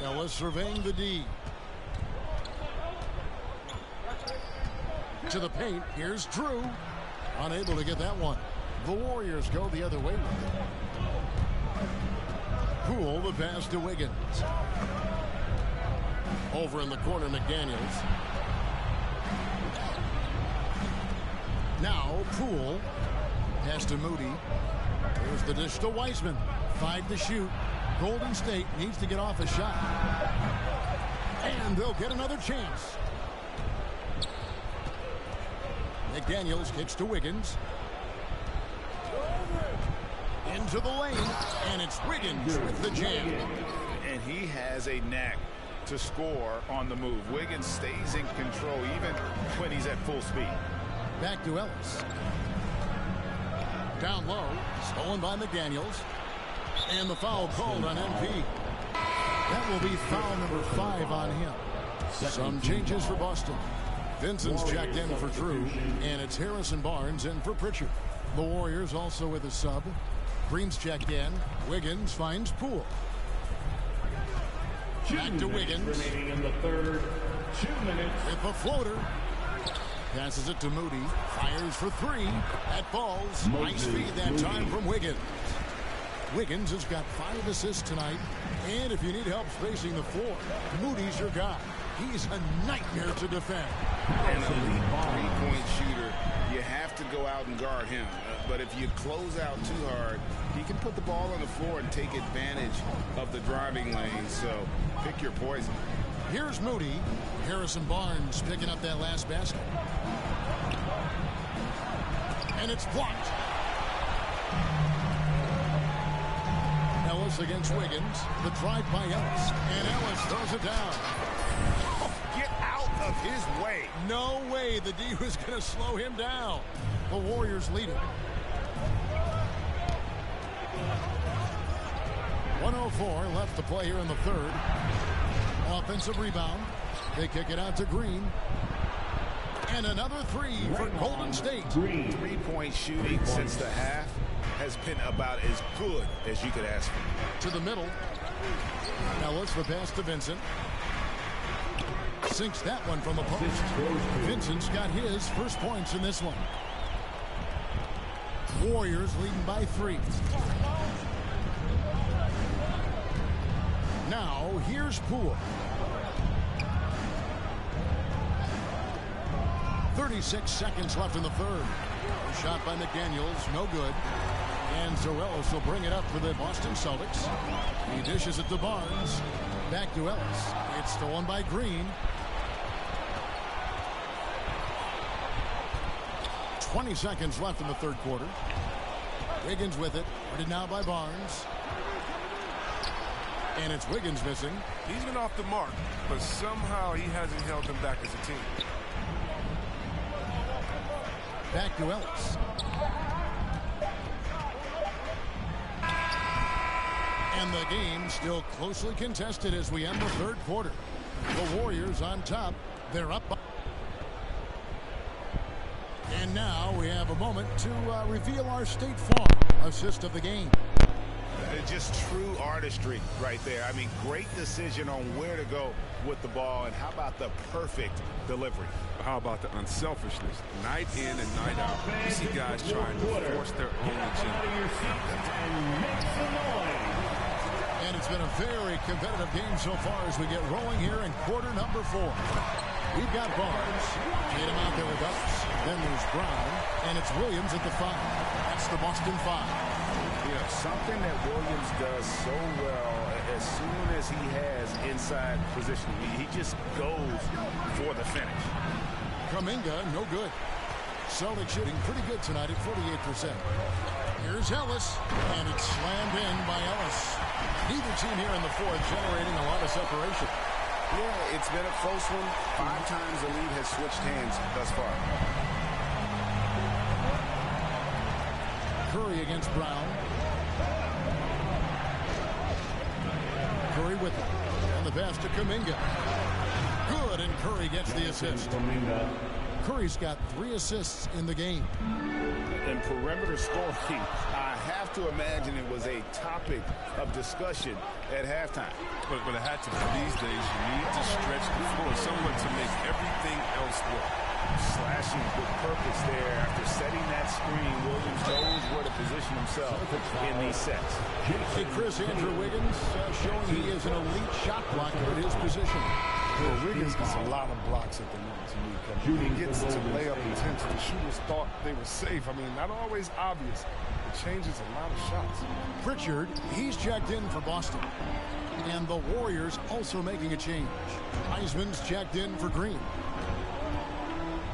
A: Ellis surveying the D. To the paint. Here's Drew. Unable to get that one. The Warriors go the other way with it. Poole, the pass to Wiggins. Over in the corner, McDaniels. Now, Poole. Pass to Moody. Here's the dish to Wiseman. 5 to shoot. Golden State needs to get off a shot. And they'll get another chance. McDaniels kicks to Wiggins. Into the lane, and it's Wiggins with the jam.
B: And he has a knack to score on the move. Wiggins stays in control even when he's at full speed.
A: Back to Ellis. Down low, stolen by McDaniels. And the foul called on MP. That will be foul number 5 on him. Some changes for Boston. Vincent's checked in for Drew, and it's Harrison Barnes in for Pritchard. The Warriors also with a sub. Green's checked in. Wiggins finds Poole. Back to Wiggins.
E: Remaining in the third. 2 minutes.
A: With a floater. Passes it to Moody. Fires for 3. That falls. Nice feed that time from Wiggins. Wiggins has got 5 assists tonight. And if you need help spacing the floor, Moody's your guy. He's a nightmare to defend.
B: An elite three-point shooter. You have to go out and guard him. But if you close out too hard, he can put the ball on the floor and take advantage of the driving lane. So pick your poison.
A: Here's Moody. Harrison Barnes picking up that last basket. And it's blocked. Ellis against Wiggins. The drive by Ellis. And Ellis throws it down.
B: Oh, get out of his way.
A: No way the D was going to slow him down. The Warriors lead it. 1:04 left to play here in the third. Offensive rebound. They kick it out to Green. And another three for Golden State.
B: Three-point shooting since the half has been about as good as you could ask for.
A: To the middle. Ellis, the pass to Vincent. Sinks that one from the post. Vincent's got his first points in this one. Warriors leading by 3. Now, here's Poole. 36 seconds left in the third. Shot by McDaniels, no good. And Ellis will bring it up for the Boston Celtics. He dishes it to Barnes. Back to Ellis. It's stolen by Green. 20 seconds left in the third quarter. Wiggins with it. Guarded now by Barnes. And it's Wiggins missing.
O: He's been off the mark, but somehow he hasn't held them back as a team.
A: Back to Ellis. And the game still closely contested as we end the third quarter. The Warriors on top. They're up by. And now we have a moment to reveal our State Farm assist of the game.
B: Just true artistry right there. I mean, great decision on where to go with the ball. And how about the perfect delivery?
O: How about the unselfishness? Night in and night out, you see guys trying to force their own agenda.
A: And it's been a very competitive game so far as we get rolling here in quarter number 4. We've got Barnes. Get him out there with us. Then there's Brown. And it's Williams at the 5. That's the Boston 5.
B: Yeah, something that Williams does so well as soon as he has inside position. He just goes for the finish.
A: Kuminga, no good. Celtics shooting pretty good tonight at 48%. Here's Ellis, and it's slammed in by Ellis. Neither team here in the fourth generating a lot of separation.
B: Yeah, it's been a close one. 5 times the lead has switched hands thus far.
A: Curry against Brown. Curry with it. And the pass to Kuminga. Good, and Curry gets the assist. Curry's got 3 assists in the game.
B: And perimeter scoring, I have to imagine it was a topic of discussion at halftime.
O: But it had to be. These days, you need to stretch the floor somewhat to make everything else work.
B: Slashing with purpose there. After setting that screen, Williams knows where to position himself in these sets.
A: Hey, Chris, Andrew Wiggins showing he is an elite shot blocker at his position.
O: Well, Wiggins gets a lot of blocks at the rim to me. He gets to layup attempts. The shooters thought they were safe. I mean, not always obvious. It changes a lot of shots.
A: Pritchard, he's checked in for Boston. And the Warriors also making a change. Heisman's checked in for Green.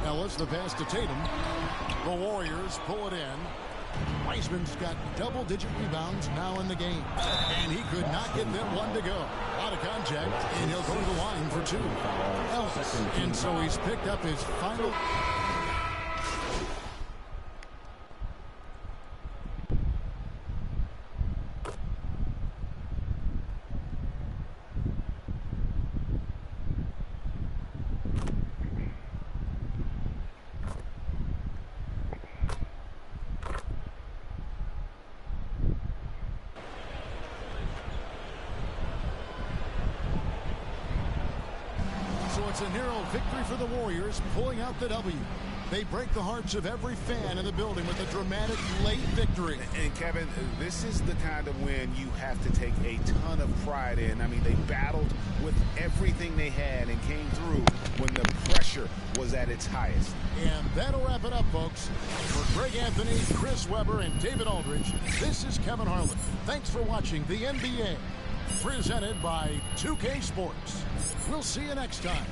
A: Ellis, the pass to Tatum. The Warriors pull it in. Weissman's got double-digit rebounds now in the game. And he could not get that one to go. Out of contact, and he'll go to the line for 2. Ellis, and so he's picked up his final. It's a narrow victory for the Warriors, pulling out the W. They break the hearts of every fan in the building with a dramatic late victory.
B: And Kevin, this is the kind of win you have to take a ton of pride in. I mean, they battled with everything they had and came through when the pressure was at its highest.
A: And that'll wrap it up, folks. For Greg Anthony, Chris Webber, and David Aldridge, this is Kevin Harlan. Thanks for watching the NBA, presented by 2K Sports. We'll see you next time.